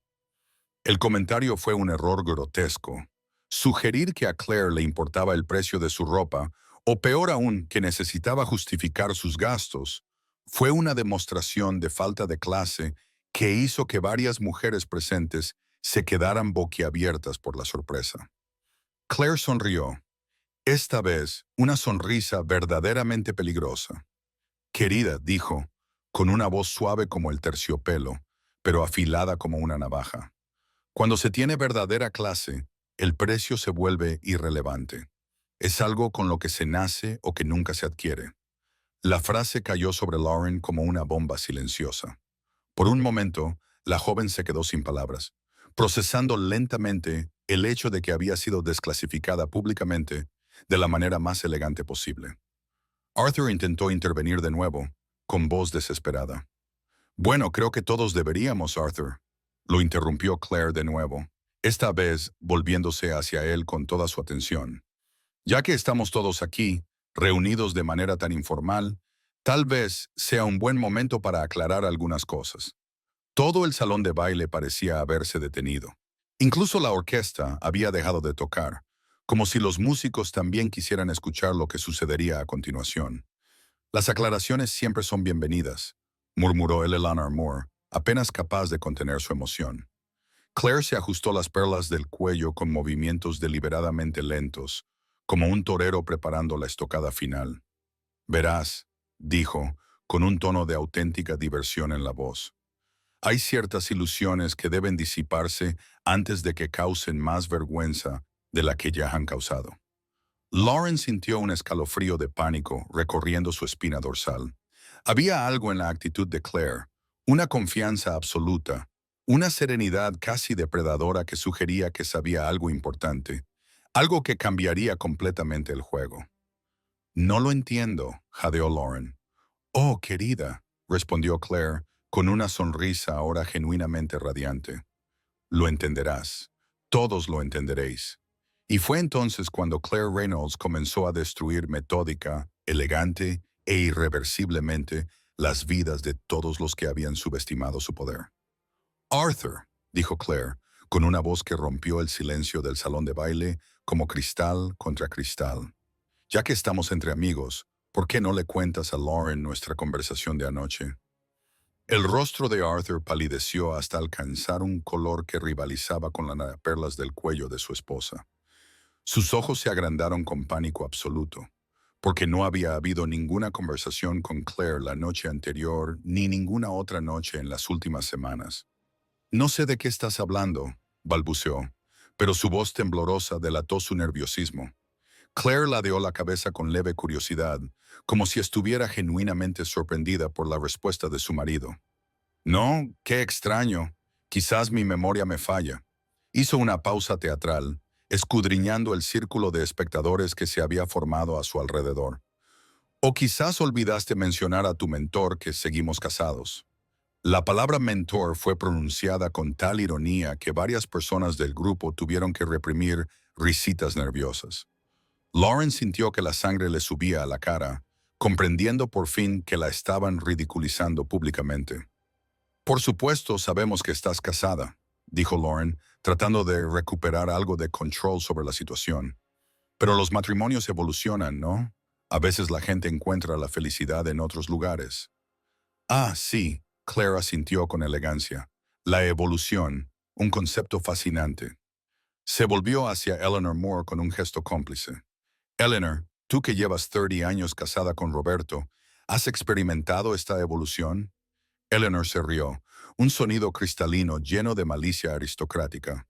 A: El comentario fue un error grotesco. Sugerir que a Claire le importaba el precio de su ropa, o peor aún, que necesitaba justificar sus gastos, fue una demostración de falta de clase que hizo que varias mujeres presentes se quedaran boquiabiertas por la sorpresa. Claire sonrió, esta vez una sonrisa verdaderamente peligrosa. «Querida», dijo, con una voz suave como el terciopelo, pero afilada como una navaja. «Cuando se tiene verdadera clase, el precio se vuelve irrelevante. Es algo con lo que se nace o que nunca se adquiere». La frase cayó sobre Lauren como una bomba silenciosa. Por un momento, la joven se quedó sin palabras, procesando lentamente el hecho de que había sido desclasificada públicamente de la manera más elegante posible. Arthur intentó intervenir de nuevo, con voz desesperada. «Bueno, creo que todos deberíamos, Arthur», lo interrumpió Claire de nuevo, esta vez volviéndose hacia él con toda su atención. «Ya que estamos todos aquí, reunidos de manera tan informal, tal vez sea un buen momento para aclarar algunas cosas». Todo el salón de baile parecía haberse detenido. Incluso la orquesta había dejado de tocar, como si los músicos también quisieran escuchar lo que sucedería a continuación. «Las aclaraciones siempre son bienvenidas», murmuró Eleanor Moore, apenas capaz de contener su emoción. Claire se ajustó las perlas del cuello con movimientos deliberadamente lentos, como un torero preparando la estocada final. «Verás», dijo, con un tono de auténtica diversión en la voz. «Hay ciertas ilusiones que deben disiparse antes de que causen más vergüenza de la que ya han causado». Lauren sintió un escalofrío de pánico recorriendo su espina dorsal. Había algo en la actitud de Claire, una confianza absoluta, una serenidad casi depredadora que sugería que sabía algo importante, algo que cambiaría completamente el juego. «No lo entiendo», jadeó Lauren. «Oh, querida», respondió Claire, con una sonrisa ahora genuinamente radiante. «Lo entenderás. Todos lo entenderéis». Y fue entonces cuando Claire Reynolds comenzó a destruir metódica, elegante e irreversiblemente las vidas de todos los que habían subestimado su poder. Arthur, dijo Claire, con una voz que rompió el silencio del salón de baile como cristal contra cristal. Ya que estamos entre amigos, ¿por qué no le cuentas a Lauren nuestra conversación de anoche? El rostro de Arthur palideció hasta alcanzar un color que rivalizaba con las perlas del cuello de su esposa. Sus ojos se agrandaron con pánico absoluto, porque no había habido ninguna conversación con Claire la noche anterior ni ninguna otra noche en las últimas semanas. No sé de qué estás hablando, balbuceó, pero su voz temblorosa delató su nerviosismo. Claire ladeó la cabeza con leve curiosidad, como si estuviera genuinamente sorprendida por la respuesta de su marido. No, qué extraño. Quizás mi memoria me falla. Hizo una pausa teatral, escudriñando el círculo de espectadores que se había formado a su alrededor. O quizás olvidaste mencionar a tu mentor que seguimos casados. La palabra mentor fue pronunciada con tal ironía que varias personas del grupo tuvieron que reprimir risitas nerviosas. Lauren sintió que la sangre le subía a la cara, comprendiendo por fin que la estaban ridiculizando públicamente. Por supuesto, sabemos que estás casada, dijo Lauren, tratando de recuperar algo de control sobre la situación. Pero los matrimonios evolucionan, ¿no? A veces la gente encuentra la felicidad en otros lugares. Ah, sí, Claire asintió con elegancia. La evolución, un concepto fascinante. Se volvió hacia Eleanor Moore con un gesto cómplice. Eleanor, tú que llevas 30 años casada con Roberto, ¿has experimentado esta evolución? Eleanor se rió, un sonido cristalino lleno de malicia aristocrática.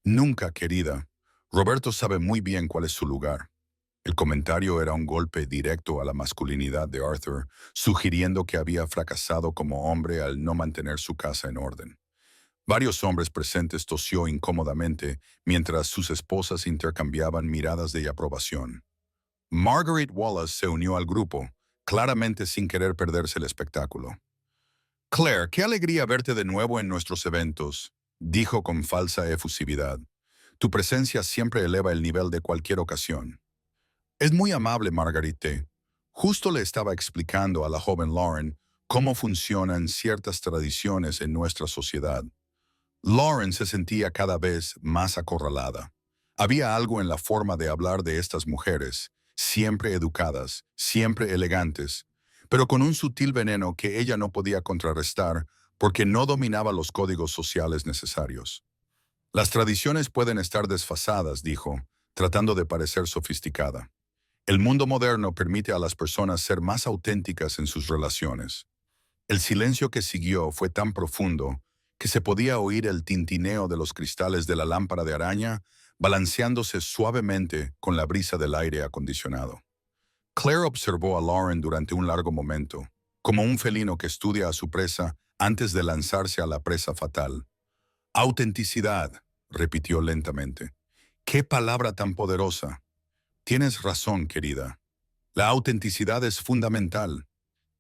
A: Nunca, querida. Roberto sabe muy bien cuál es su lugar. El comentario era un golpe directo a la masculinidad de Arthur, sugiriendo que había fracasado como hombre al no mantener su casa en orden. Varios hombres presentes tosió incómodamente mientras sus esposas intercambiaban miradas de aprobación. Margaret Wallace se unió al grupo, claramente sin querer perderse el espectáculo. Claire, qué alegría verte de nuevo en nuestros eventos, dijo con falsa efusividad. Tu presencia siempre eleva el nivel de cualquier ocasión. Es muy amable, Margarite. Justo le estaba explicando a la joven Lauren cómo funcionan ciertas tradiciones en nuestra sociedad. Lauren se sentía cada vez más acorralada. Había algo en la forma de hablar de estas mujeres, siempre educadas, siempre elegantes, pero con un sutil veneno que ella no podía contrarrestar porque no dominaba los códigos sociales necesarios. Las tradiciones pueden estar desfasadas, dijo, tratando de parecer sofisticada. El mundo moderno permite a las personas ser más auténticas en sus relaciones. El silencio que siguió fue tan profundo que se podía oír el tintineo de los cristales de la lámpara de araña balanceándose suavemente con la brisa del aire acondicionado. Claire observó a Lauren durante un largo momento, como un felino que estudia a su presa antes de lanzarse a la presa fatal. Autenticidad, repitió lentamente. ¡Qué palabra tan poderosa! Tienes razón, querida. La autenticidad es fundamental.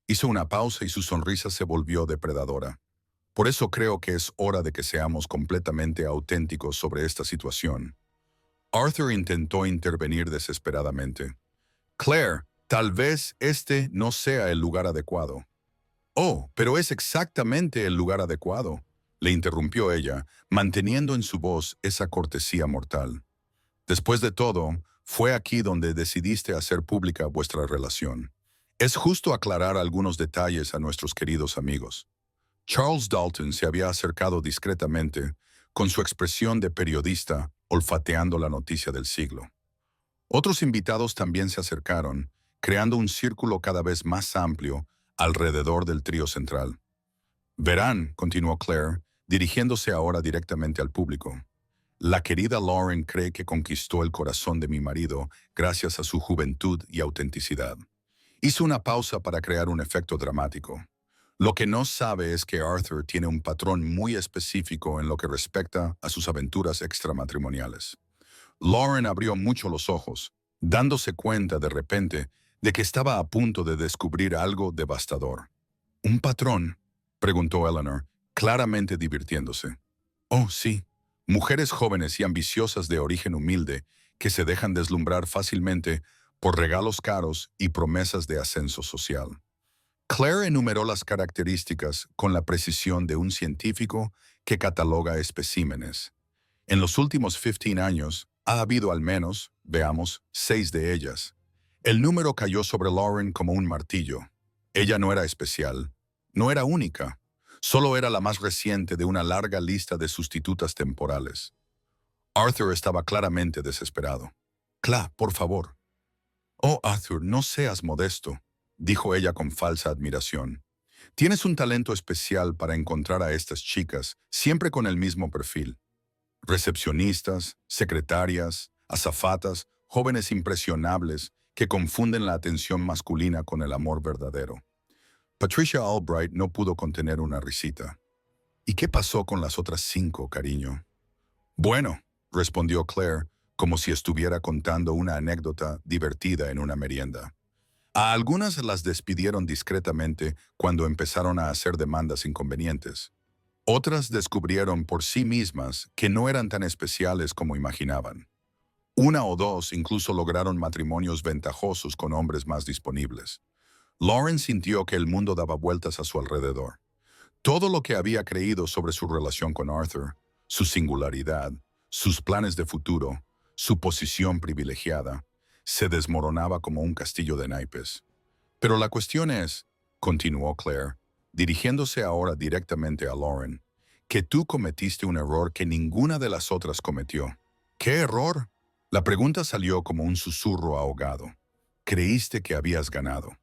A: Hizo una pausa y su sonrisa se volvió depredadora. Por eso creo que es hora de que seamos completamente auténticos sobre esta situación. Arthur intentó intervenir desesperadamente. Claire, tal vez este no sea el lugar adecuado. Oh, pero es exactamente el lugar adecuado, le interrumpió ella, manteniendo en su voz esa cortesía mortal. Después de todo, fue aquí donde decidiste hacer pública vuestra relación. Es justo aclarar algunos detalles a nuestros queridos amigos. Charles Dalton se había acercado discretamente, con su expresión de periodista, olfateando la noticia del siglo. Otros invitados también se acercaron, creando un círculo cada vez más amplio alrededor del trío central. Verán, continuó Claire, dirigiéndose ahora directamente al público. La querida Lauren cree que conquistó el corazón de mi marido gracias a su juventud y autenticidad. Hizo una pausa para crear un efecto dramático. Lo que no sabe es que Arthur tiene un patrón muy específico en lo que respecta a sus aventuras extramatrimoniales. Lauren abrió mucho los ojos, dándose cuenta de repente de que estaba a punto de descubrir algo devastador. ¿Un patrón?, preguntó Eleanor, claramente divirtiéndose. Oh, sí. Mujeres jóvenes y ambiciosas de origen humilde que se dejan deslumbrar fácilmente por regalos caros y promesas de ascenso social. Claire enumeró las características con la precisión de un científico que cataloga especímenes. En los últimos 15 años, ha habido al menos, veamos, 6 de ellas. El número cayó sobre Lauren como un martillo. Ella no era especial, no era única, solo era la más reciente de una larga lista de sustitutas temporales. Arthur estaba claramente desesperado. Cla, por favor. Oh, Arthur, no seas modesto, dijo ella con falsa admiración. Tienes un talento especial para encontrar a estas chicas, siempre con el mismo perfil. Recepcionistas, secretarias, azafatas, jóvenes impresionables que confunden la atención masculina con el amor verdadero. Patricia Albright no pudo contener una risita. ¿Y qué pasó con las otras 5, cariño? Bueno, respondió Claire, como si estuviera contando una anécdota divertida en una merienda. A algunas las despidieron discretamente cuando empezaron a hacer demandas inconvenientes. Otras descubrieron por sí mismas que no eran tan especiales como imaginaban. 1 o 2 incluso lograron matrimonios ventajosos con hombres más disponibles. Lauren sintió que el mundo daba vueltas a su alrededor. Todo lo que había creído sobre su relación con Arthur, su singularidad, sus planes de futuro, su posición privilegiada, se desmoronaba como un castillo de naipes. Pero la cuestión es, continuó Claire, dirigiéndose ahora directamente a Lauren, que tú cometiste un error que ninguna de las otras cometió. ¿Qué error? La pregunta salió como un susurro ahogado. Creíste que habías ganado.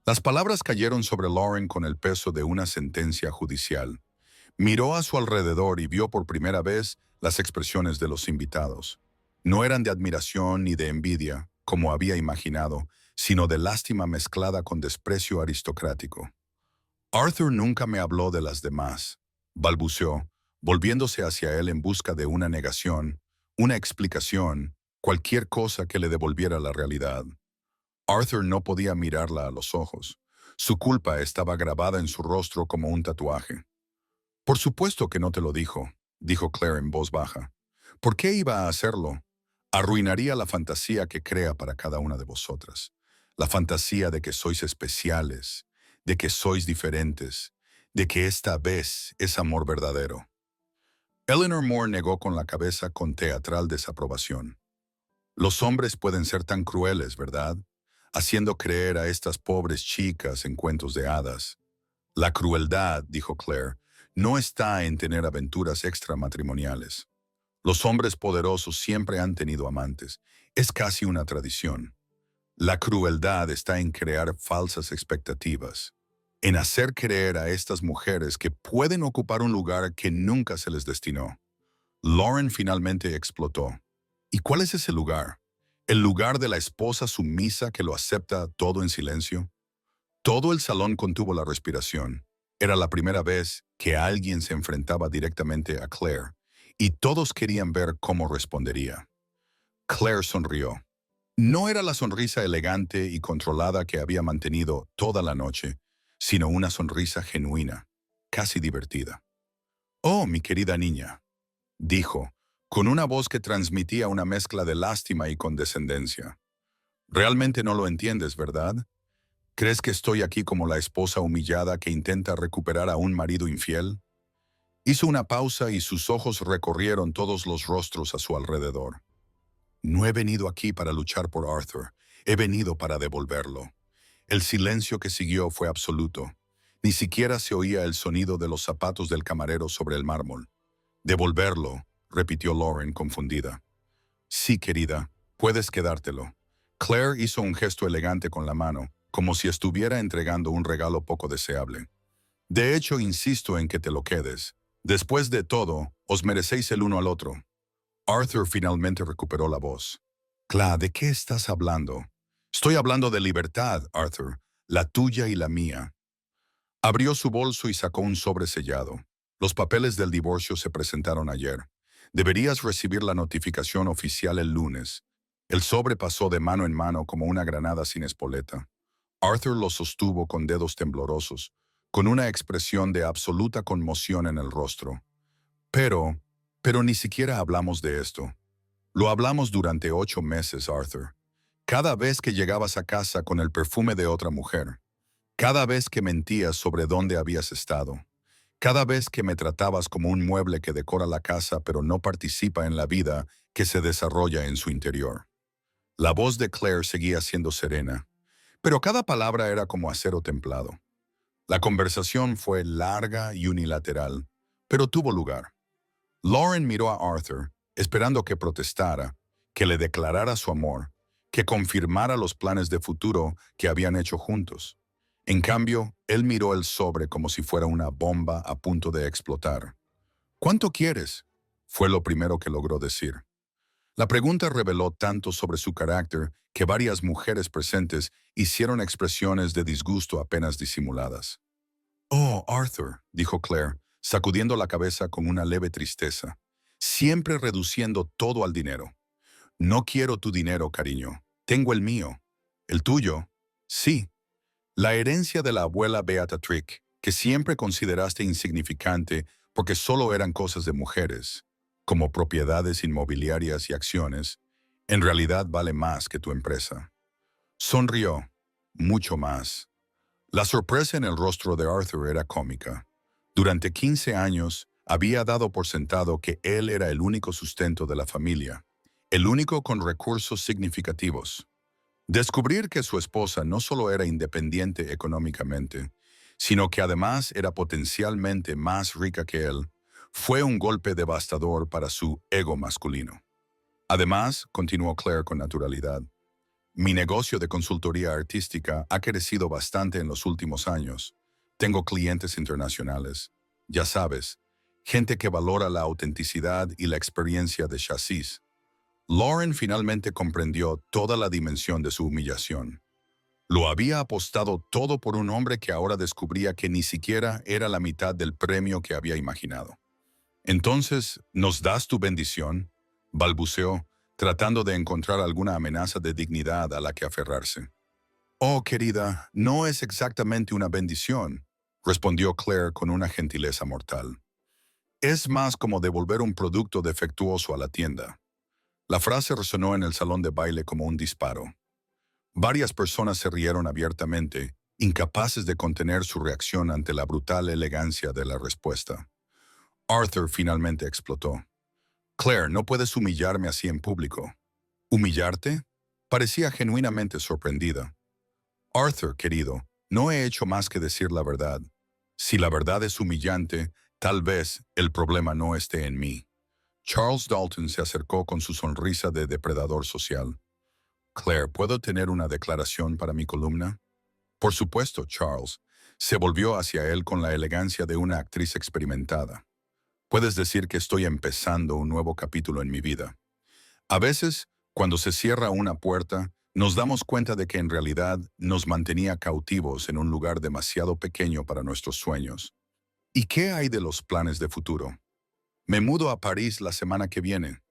A: Las palabras cayeron sobre Lauren con el peso de una sentencia judicial. Miró a su alrededor y vio por primera vez las expresiones de los invitados. No eran de admiración ni de envidia, como había imaginado, sino de lástima mezclada con desprecio aristocrático. Arthur nunca me habló de las demás, balbuceó, volviéndose hacia él en busca de una negación, una explicación, cualquier cosa que le devolviera la realidad. Arthur no podía mirarla a los ojos. Su culpa estaba grabada en su rostro como un tatuaje. Por supuesto que no te lo dijo Claire en voz baja. ¿Por qué iba a hacerlo? Arruinaría la fantasía que crea para cada una de vosotras. La fantasía de que sois especiales, de que sois diferentes, de que esta vez es amor verdadero. Eleanor Moore negó con la cabeza con teatral desaprobación. Los hombres pueden ser tan crueles, ¿verdad? Haciendo creer a estas pobres chicas en cuentos de hadas. La crueldad, dijo Claire, no está en tener aventuras extramatrimoniales. Los hombres poderosos siempre han tenido amantes. Es casi una tradición. La crueldad está en crear falsas expectativas, en hacer creer a estas mujeres que pueden ocupar un lugar que nunca se les destinó. Lauren finalmente explotó. ¿Y cuál es ese lugar? ¿El lugar de la esposa sumisa que lo acepta todo en silencio? Todo el salón contuvo la respiración. Era la primera vez que alguien se enfrentaba directamente a Claire, y todos querían ver cómo respondería. Claire sonrió. No era la sonrisa elegante y controlada que había mantenido toda la noche, sino una sonrisa genuina, casi divertida. «Oh, mi querida niña», dijo, con una voz que transmitía una mezcla de lástima y condescendencia. «Realmente no lo entiendes, ¿verdad? ¿Crees que estoy aquí como la esposa humillada que intenta recuperar a un marido infiel?» Hizo una pausa y sus ojos recorrieron todos los rostros a su alrededor. «No he venido aquí para luchar por Arthur, he venido para devolverlo». El silencio que siguió fue absoluto. Ni siquiera se oía el sonido de los zapatos del camarero sobre el mármol. «Devolverlo», repitió Lauren confundida. «Sí, querida, puedes quedártelo». Claire hizo un gesto elegante con la mano, como si estuviera entregando un regalo poco deseable. «De hecho, insisto en que te lo quedes. Después de todo, os merecéis el uno al otro». Arthur finalmente recuperó la voz. «Cla, ¿de qué estás hablando?» «Estoy hablando de libertad, Arthur, la tuya y la mía». Abrió su bolso y sacó un sobre sellado. «Los papeles del divorcio se presentaron ayer. Deberías recibir la notificación oficial el lunes». El sobre pasó de mano en mano como una granada sin espoleta. Arthur lo sostuvo con dedos temblorosos, con una expresión de absoluta conmoción en el rostro. Pero ni siquiera hablamos de esto. Lo hablamos durante 8 meses, Arthur. Cada vez que llegabas a casa con el perfume de otra mujer. Cada vez que mentías sobre dónde habías estado. Cada vez que me tratabas como un mueble que decora la casa pero no participa en la vida que se desarrolla en su interior. La voz de Claire seguía siendo serena, pero cada palabra era como acero templado. La conversación fue larga y unilateral, pero tuvo lugar. Lauren miró a Arthur, esperando que protestara, que le declarara su amor, que confirmara los planes de futuro que habían hecho juntos. En cambio, él miró el sobre como si fuera una bomba a punto de explotar. ¿Cuánto quieres? Fue lo primero que logró decir. La pregunta reveló tanto sobre su carácter que varias mujeres presentes hicieron expresiones de disgusto apenas disimuladas. Oh, Arthur, dijo Claire, sacudiendo la cabeza con una leve tristeza, siempre reduciendo todo al dinero. No quiero tu dinero, cariño. Tengo el mío. ¿El tuyo? Sí. La herencia de la abuela Beata Trick, que siempre consideraste insignificante porque solo eran cosas de mujeres, como propiedades inmobiliarias y acciones, en realidad vale más que tu empresa. Sonrió. Mucho más. La sorpresa en el rostro de Arthur era cómica. Durante 15 años, había dado por sentado que él era el único sustento de la familia, el único con recursos significativos. Descubrir que su esposa no solo era independiente económicamente, sino que además era potencialmente más rica que él, fue un golpe devastador para su ego masculino. Además, continuó Claire con naturalidad, mi negocio de consultoría artística ha crecido bastante en los últimos años. Tengo clientes internacionales. Ya sabes, gente que valora la autenticidad y la experiencia de chasis. Lauren finalmente comprendió toda la dimensión de su humillación. Lo había apostado todo por un hombre que ahora descubría que ni siquiera era la mitad del premio que había imaginado. Entonces, ¿nos das tu bendición?, balbuceó, tratando de encontrar alguna amenaza de dignidad a la que aferrarse. Oh, querida, no es exactamente una bendición, respondió Claire con una gentileza mortal. Es más como devolver un producto defectuoso a la tienda. La frase resonó en el salón de baile como un disparo. Varias personas se rieron abiertamente, incapaces de contener su reacción ante la brutal elegancia de la respuesta. Arthur finalmente explotó. Claire, no puedes humillarme así en público. ¿Humillarte? Parecía genuinamente sorprendida. Arthur, querido, no he hecho más que decir la verdad. Si la verdad es humillante, tal vez el problema no esté en mí. Charles Dalton se acercó con su sonrisa de depredador social. Claire, ¿puedo tener una declaración para mi columna? Por supuesto, Charles. Se volvió hacia él con la elegancia de una actriz experimentada. Puedes decir que estoy empezando un nuevo capítulo en mi vida. A veces, cuando se cierra una puerta, nos damos cuenta de que en realidad nos mantenía cautivos en un lugar demasiado pequeño para nuestros sueños. ¿Y qué hay de los planes de futuro? Me mudo a París la semana que viene.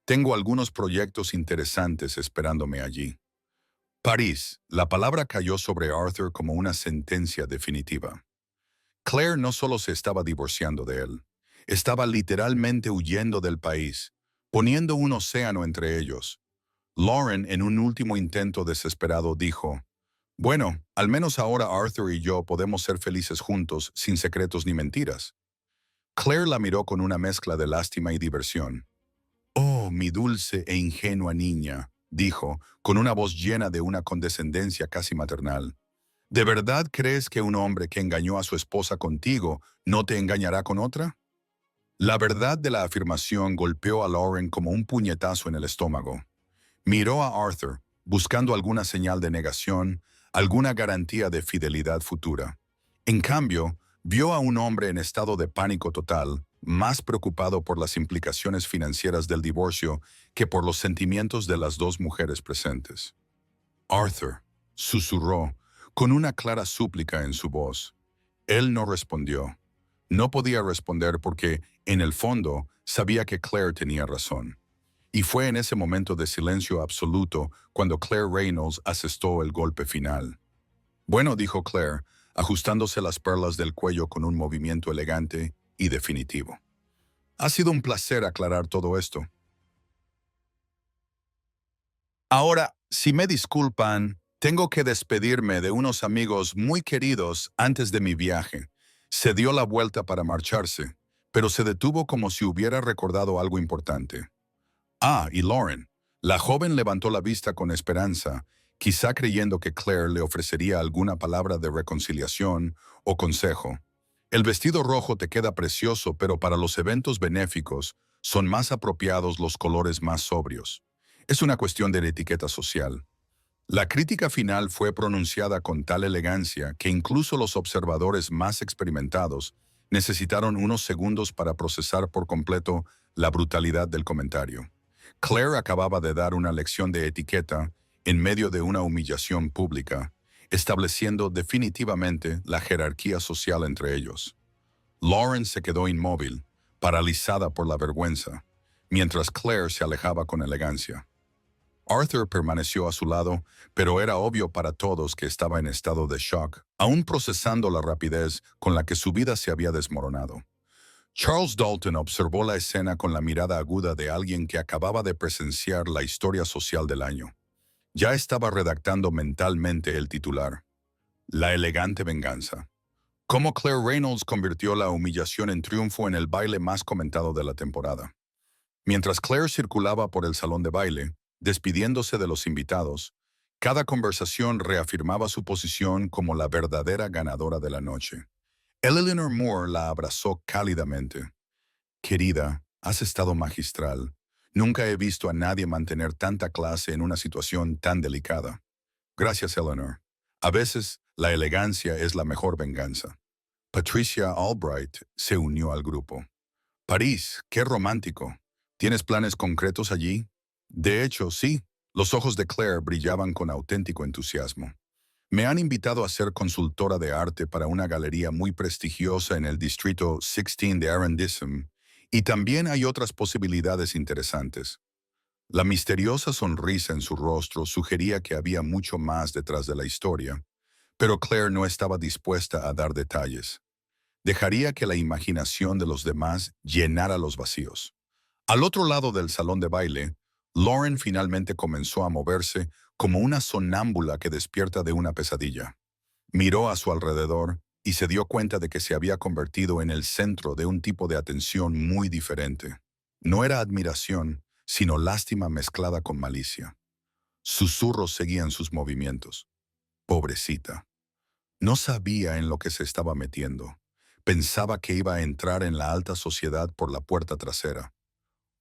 A: Tengo algunos proyectos interesantes esperándome allí. París, la palabra cayó sobre Arthur como una sentencia definitiva. Claire no solo se estaba divorciando de él, estaba literalmente huyendo del país, poniendo un océano entre ellos. Lauren, en un último intento desesperado, dijo, «Bueno, al menos ahora Arthur y yo podemos ser felices juntos, sin secretos ni mentiras». Claire la miró con una mezcla de lástima y diversión. «Oh, mi dulce e ingenua niña», dijo, con una voz llena de una condescendencia casi maternal. ¿De verdad crees que un hombre que engañó a su esposa contigo no te engañará con otra? La verdad de la afirmación golpeó a Lauren como un puñetazo en el estómago. Miró a Arthur, buscando alguna señal de negación, alguna garantía de fidelidad futura. En cambio, vio a un hombre en estado de pánico total, más preocupado por las implicaciones financieras del divorcio que por los sentimientos de las dos mujeres presentes. Arthur, susurró, con una clara súplica en su voz. Él no respondió. No podía responder porque, en el fondo, sabía que Claire tenía razón. Y fue en ese momento de silencio absoluto cuando Claire Reynolds asestó el golpe final. Bueno, dijo Claire, ajustándose las perlas del cuello con un movimiento elegante y definitivo. Ha sido un placer aclarar todo esto. Ahora, si me disculpan, Tengo que despedirme de unos amigos muy queridos antes de mi viaje. Se dio la vuelta para marcharse, pero se detuvo como si hubiera recordado algo importante. Ah, y Lauren. La joven levantó la vista con esperanza, quizá creyendo que Claire le ofrecería alguna palabra de reconciliación o consejo. El vestido rojo te queda precioso, pero para los eventos benéficos son más apropiados los colores más sobrios. Es una cuestión de etiqueta social. La crítica final fue pronunciada con tal elegancia que incluso los observadores más experimentados necesitaron unos segundos para procesar por completo la brutalidad del comentario. Claire acababa de dar una lección de etiqueta en medio de una humillación pública, estableciendo definitivamente la jerarquía social entre ellos. Lauren se quedó inmóvil, paralizada por la vergüenza, mientras Claire se alejaba con elegancia. Arthur permaneció a su lado, pero era obvio para todos que estaba en estado de shock, aún procesando la rapidez con la que su vida se había desmoronado. Charles Dalton observó la escena con la mirada aguda de alguien que acababa de presenciar la historia social del año. Ya estaba redactando mentalmente el titular: La elegante venganza. Cómo Claire Reynolds convirtió la humillación en triunfo en el baile más comentado de la temporada. Mientras Claire circulaba por el salón de baile, despidiéndose de los invitados, cada conversación reafirmaba su posición como la verdadera ganadora de la noche. Eleanor Moore la abrazó cálidamente. Querida, has estado magistral. Nunca he visto a nadie mantener tanta clase en una situación tan delicada. Gracias, Eleanor. A veces, la elegancia es la mejor venganza. Patricia Albright se unió al grupo. París, qué romántico. ¿Tienes planes concretos allí? De hecho, sí. Los ojos de Claire brillaban con auténtico entusiasmo. Me han invitado a ser consultora de arte para una galería muy prestigiosa en el distrito 16 de Arrondissement, y también hay otras posibilidades interesantes. La misteriosa sonrisa en su rostro sugería que había mucho más detrás de la historia, pero Claire no estaba dispuesta a dar detalles. Dejaría que la imaginación de los demás llenara los vacíos. Al otro lado del salón de baile, Lauren finalmente comenzó a moverse como una sonámbula que despierta de una pesadilla. Miró a su alrededor y se dio cuenta de que se había convertido en el centro de un tipo de atención muy diferente. No era admiración, sino lástima mezclada con malicia. Susurros seguían sus movimientos. Pobrecita. No sabía en lo que se estaba metiendo. Pensaba que iba a entrar en la alta sociedad por la puerta trasera.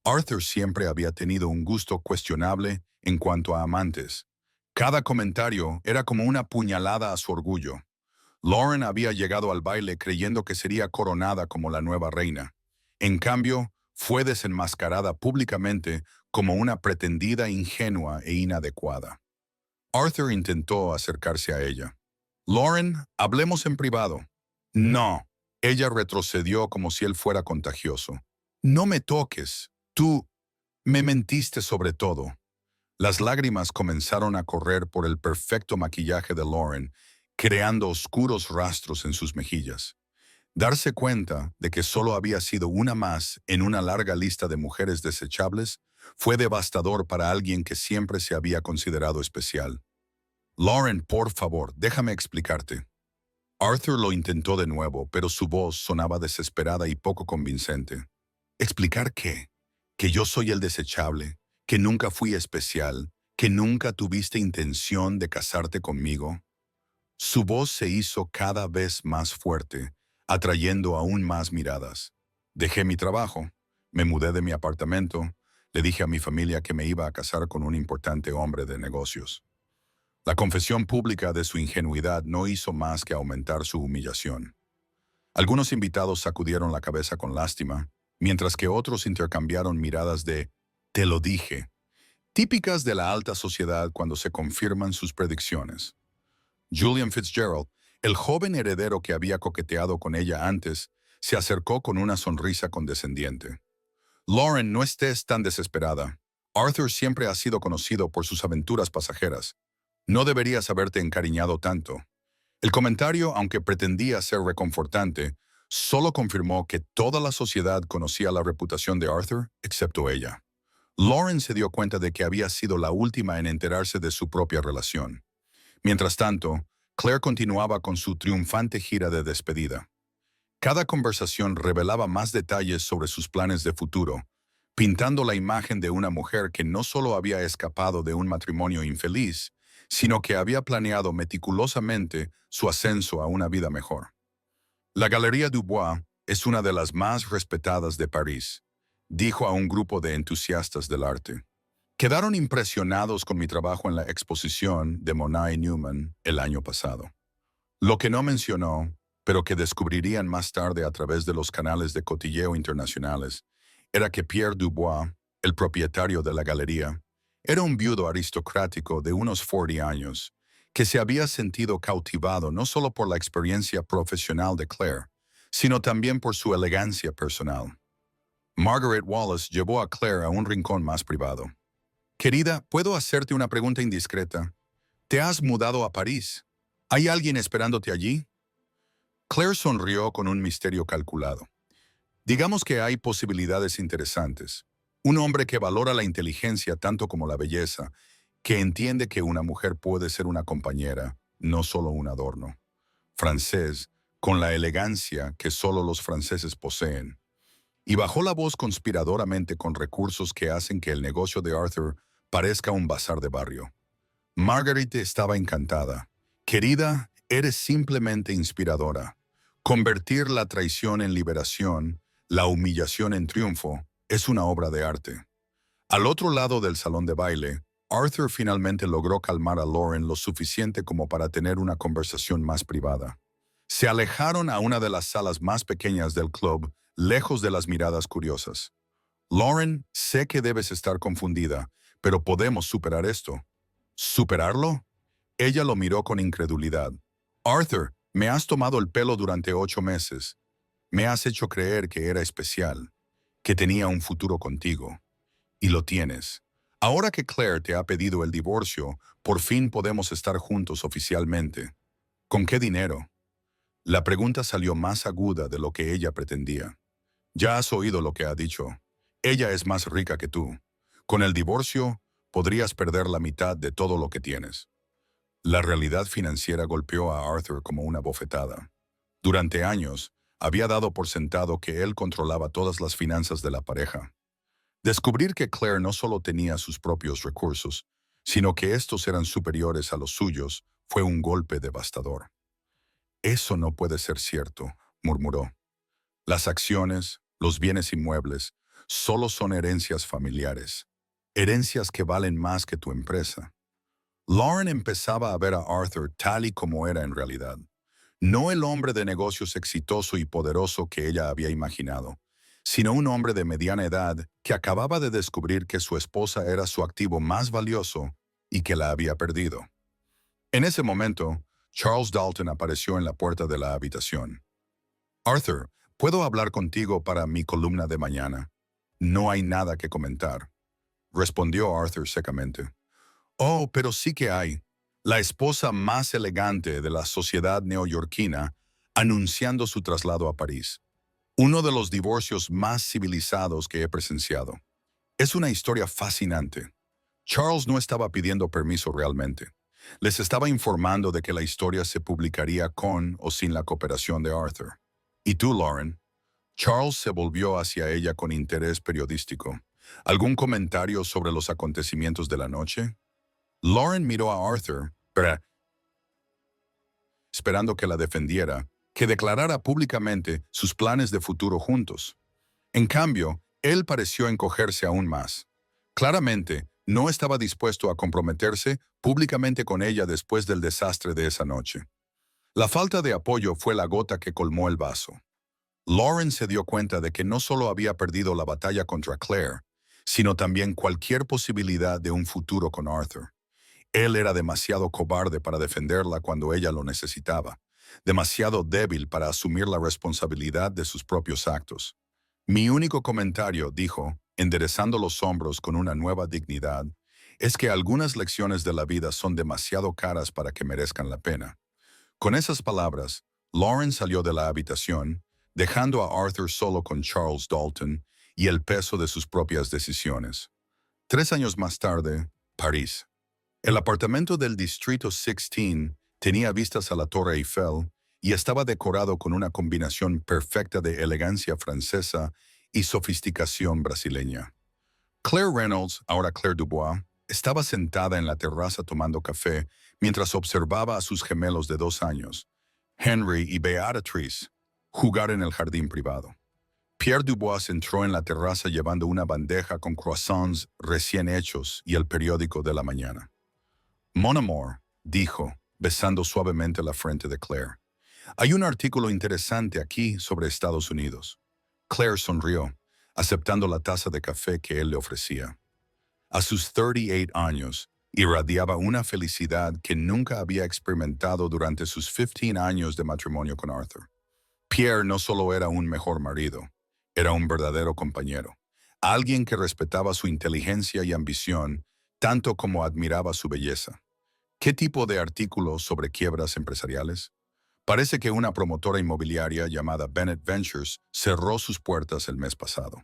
A: Arthur siempre había tenido un gusto cuestionable en cuanto a amantes. Cada comentario era como una puñalada a su orgullo. Lauren había llegado al baile creyendo que sería coronada como la nueva reina. En cambio, fue desenmascarada públicamente como una pretendida ingenua e inadecuada. Arthur intentó acercarse a ella. Lauren, hablemos en privado. No. Ella retrocedió como si él fuera contagioso. No me toques. Tú me mentiste sobre todo. Las lágrimas comenzaron a correr por el perfecto maquillaje de Lauren, creando oscuros rastros en sus mejillas. Darse cuenta de que solo había sido una más en una larga lista de mujeres desechables fue devastador para alguien que siempre se había considerado especial. Lauren, por favor, déjame explicarte. Arthur lo intentó de nuevo, pero su voz sonaba desesperada y poco convincente. ¿Explicar qué? Que yo soy el desechable, que nunca fui especial, que nunca tuviste intención de casarte conmigo. Su voz se hizo cada vez más fuerte, atrayendo aún más miradas. Dejé mi trabajo, me mudé de mi apartamento, le dije a mi familia que me iba a casar con un importante hombre de negocios. La confesión pública de su ingenuidad no hizo más que aumentar su humillación. Algunos invitados sacudieron la cabeza con lástima, mientras que otros intercambiaron miradas de «te lo dije», típicas de la alta sociedad cuando se confirman sus predicciones. Julian Fitzgerald, el joven heredero que había coqueteado con ella antes, se acercó con una sonrisa condescendiente. «Lauren, no estés tan desesperada. Arthur siempre ha sido conocido por sus aventuras pasajeras. No deberías haberte encariñado tanto». El comentario, aunque pretendía ser reconfortante, solo confirmó que toda la sociedad conocía la reputación de Arthur, excepto ella. Lauren se dio cuenta de que había sido la última en enterarse de su propia relación. Mientras tanto, Claire continuaba con su triunfante gira de despedida. Cada conversación revelaba más detalles sobre sus planes de futuro, pintando la imagen de una mujer que no solo había escapado de un matrimonio infeliz, sino que había planeado meticulosamente su ascenso a una vida mejor. La Galería Dubois es una de las más respetadas de París, dijo a un grupo de entusiastas del arte. Quedaron impresionados con mi trabajo en la exposición de Monet y Newman el año pasado. Lo que no mencionó, pero que descubrirían más tarde a través de los canales de cotilleo internacionales, era que Pierre Dubois, el propietario de la galería, era un viudo aristocrático de unos 40 años, que se había sentido cautivado no solo por la experiencia profesional de Claire, sino también por su elegancia personal. Margaret Wallace llevó a Claire a un rincón más privado. Querida, ¿puedo hacerte una pregunta indiscreta? ¿Te has mudado a París? ¿Hay alguien esperándote allí? Claire sonrió con un misterio calculado. Digamos que hay posibilidades interesantes. Un hombre que valora la inteligencia tanto como la belleza, que entiende que una mujer puede ser una compañera, no solo un adorno. Francés, con la elegancia que solo los franceses poseen. Y bajó la voz conspiradoramente con recursos que hacen que el negocio de Arthur parezca un bazar de barrio. Marguerite estaba encantada. Querida, eres simplemente inspiradora. Convertir la traición en liberación, la humillación en triunfo, es una obra de arte. Al otro lado del salón de baile, Arthur finalmente logró calmar a Lauren lo suficiente como para tener una conversación más privada. Se alejaron a una de las salas más pequeñas del club, lejos de las miradas curiosas. Lauren, sé que debes estar confundida, pero podemos superar esto. ¿Superarlo? Ella lo miró con incredulidad. Arthur, me has tomado el pelo durante 8 meses. Me has hecho creer que era especial, que tenía un futuro contigo. Y lo tienes. Ahora que Claire te ha pedido el divorcio, por fin podemos estar juntos oficialmente. ¿Con qué dinero? La pregunta salió más aguda de lo que ella pretendía. Ya has oído lo que ha dicho. Ella es más rica que tú. Con el divorcio, podrías perder la mitad de todo lo que tienes. La realidad financiera golpeó a Arthur como una bofetada. Durante años, había dado por sentado que él controlaba todas las finanzas de la pareja. Descubrir que Claire no solo tenía sus propios recursos, sino que estos eran superiores a los suyos, fue un golpe devastador. Eso no puede ser cierto, murmuró. Las acciones, los bienes inmuebles, solo son herencias familiares. Herencias que valen más que tu empresa. Lauren empezaba a ver a Arthur tal y como era en realidad. No el hombre de negocios exitoso y poderoso que ella había imaginado, sino un hombre de mediana edad que acababa de descubrir que su esposa era su activo más valioso y que la había perdido. En ese momento, Charles Dalton apareció en la puerta de la habitación. Arthur, ¿puedo hablar contigo para mi columna de mañana? No hay nada que comentar, respondió Arthur secamente. Oh, pero sí que hay. La esposa más elegante de la sociedad neoyorquina anunciando su traslado a París. Uno de los divorcios más civilizados que he presenciado. Es una historia fascinante. Charles no estaba pidiendo permiso realmente. Les estaba informando de que la historia se publicaría con o sin la cooperación de Arthur. ¿Y tú, Lauren? Charles se volvió hacia ella con interés periodístico. ¿Algún comentario sobre los acontecimientos de la noche? Lauren miró a Arthur, esperando que la defendiera, que declarara públicamente sus planes de futuro juntos. En cambio, él pareció encogerse aún más. Claramente, no estaba dispuesto a comprometerse públicamente con ella después del desastre de esa noche. La falta de apoyo fue la gota que colmó el vaso. Lauren se dio cuenta de que no solo había perdido la batalla contra Claire, sino también cualquier posibilidad de un futuro con Arthur. Él era demasiado cobarde para defenderla cuando ella lo necesitaba, demasiado débil para asumir la responsabilidad de sus propios actos. Mi único comentario, dijo, enderezando los hombros con una nueva dignidad, es que algunas lecciones de la vida son demasiado caras para que merezcan la pena. Con esas palabras, Lauren salió de la habitación, dejando a Arthur solo con Charles Dalton y el peso de sus propias decisiones. 3 años más tarde, París. El apartamento del Distrito 16 tenía vistas a la Torre Eiffel y estaba decorado con una combinación perfecta de elegancia francesa y sofisticación brasileña. Claire Reynolds, ahora Claire Dubois, estaba sentada en la terraza tomando café mientras observaba a sus gemelos de 2 años, Henry y Beatrice, jugar en el jardín privado. Pierre Dubois entró en la terraza llevando una bandeja con croissants recién hechos y el periódico de la mañana. Mon amour, dijo, besando suavemente la frente de Claire. Hay un artículo interesante aquí sobre Estados Unidos. Claire sonrió, aceptando la taza de café que él le ofrecía. A sus 38 años, irradiaba una felicidad que nunca había experimentado durante sus 15 años de matrimonio con Arthur. Pierre no solo era un mejor marido, era un verdadero compañero, alguien que respetaba su inteligencia y ambición, tanto como admiraba su belleza. ¿Qué tipo de artículo sobre quiebras empresariales? Parece que una promotora inmobiliaria llamada Bennett Ventures cerró sus puertas el mes pasado.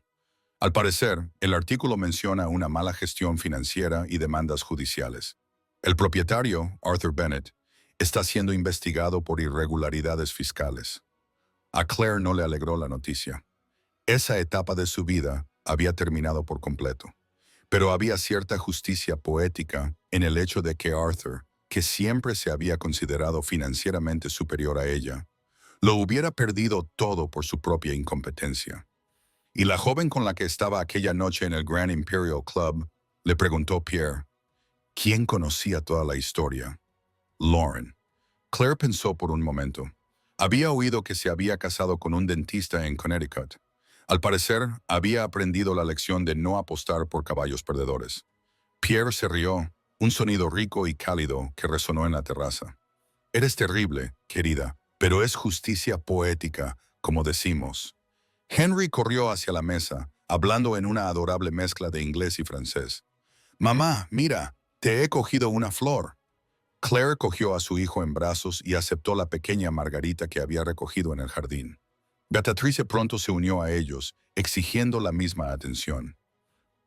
A: Al parecer, el artículo menciona una mala gestión financiera y demandas judiciales. El propietario, Arthur Bennett, está siendo investigado por irregularidades fiscales. A Claire no le alegró la noticia. Esa etapa de su vida había terminado por completo. Pero había cierta justicia poética en el hecho de que Arthur, que siempre se había considerado financieramente superior a ella, lo hubiera perdido todo por su propia incompetencia. Y la joven con la que estaba aquella noche en el Grand Imperial Club le preguntó Pierre, ¿quién conocía toda la historia? Lauren. Claire pensó por un momento. Había oído que se había casado con un dentista en Connecticut. Al parecer, había aprendido la lección de no apostar por caballos perdedores. Pierre se rió, un sonido rico y cálido que resonó en la terraza. Eres terrible, querida, pero es justicia poética, como decimos. Henry corrió hacia la mesa, hablando en una adorable mezcla de inglés y francés. Mamá, mira, te he cogido una flor. Claire cogió a su hijo en brazos y aceptó la pequeña margarita que había recogido en el jardín. Beatrice pronto se unió a ellos, exigiendo la misma atención.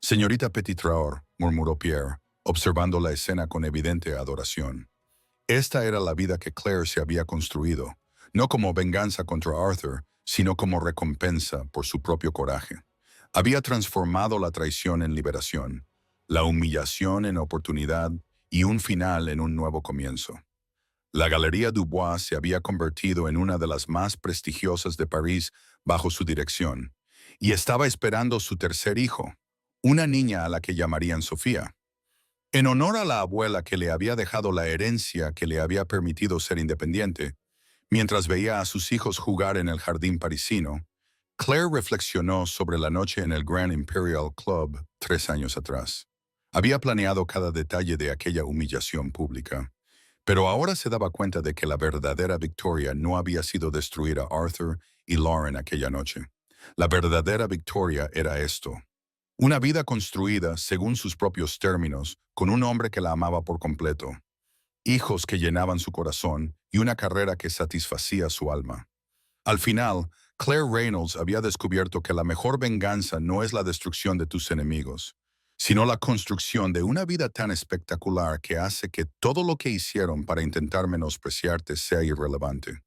A: Señorita Petit-Traor, murmuró Pierre, observando la escena con evidente adoración. Esta era la vida que Claire se había construido, no como venganza contra Arthur, sino como recompensa por su propio coraje. Había transformado la traición en liberación, la humillación en oportunidad y un final en un nuevo comienzo. La Galería Dubois se había convertido en una de las más prestigiosas de París bajo su dirección, y estaba esperando su tercer hijo, una niña a la que llamarían Sofía. En honor a la abuela que le había dejado la herencia que le había permitido ser independiente, mientras veía a sus hijos jugar en el jardín parisino, Claire reflexionó sobre la noche en el Grand Imperial Club 3 años atrás. Había planeado cada detalle de aquella humillación pública, pero ahora se daba cuenta de que la verdadera victoria no había sido destruir a Arthur y Lauren aquella noche. La verdadera victoria era esto: una vida construida según sus propios términos, con un hombre que la amaba por completo, hijos que llenaban su corazón y una carrera que satisfacía su alma. Al final, Claire Reynolds había descubierto que la mejor venganza no es la destrucción de tus enemigos, sino la construcción de una vida tan espectacular que hace que todo lo que hicieron para intentar menospreciarte sea irrelevante.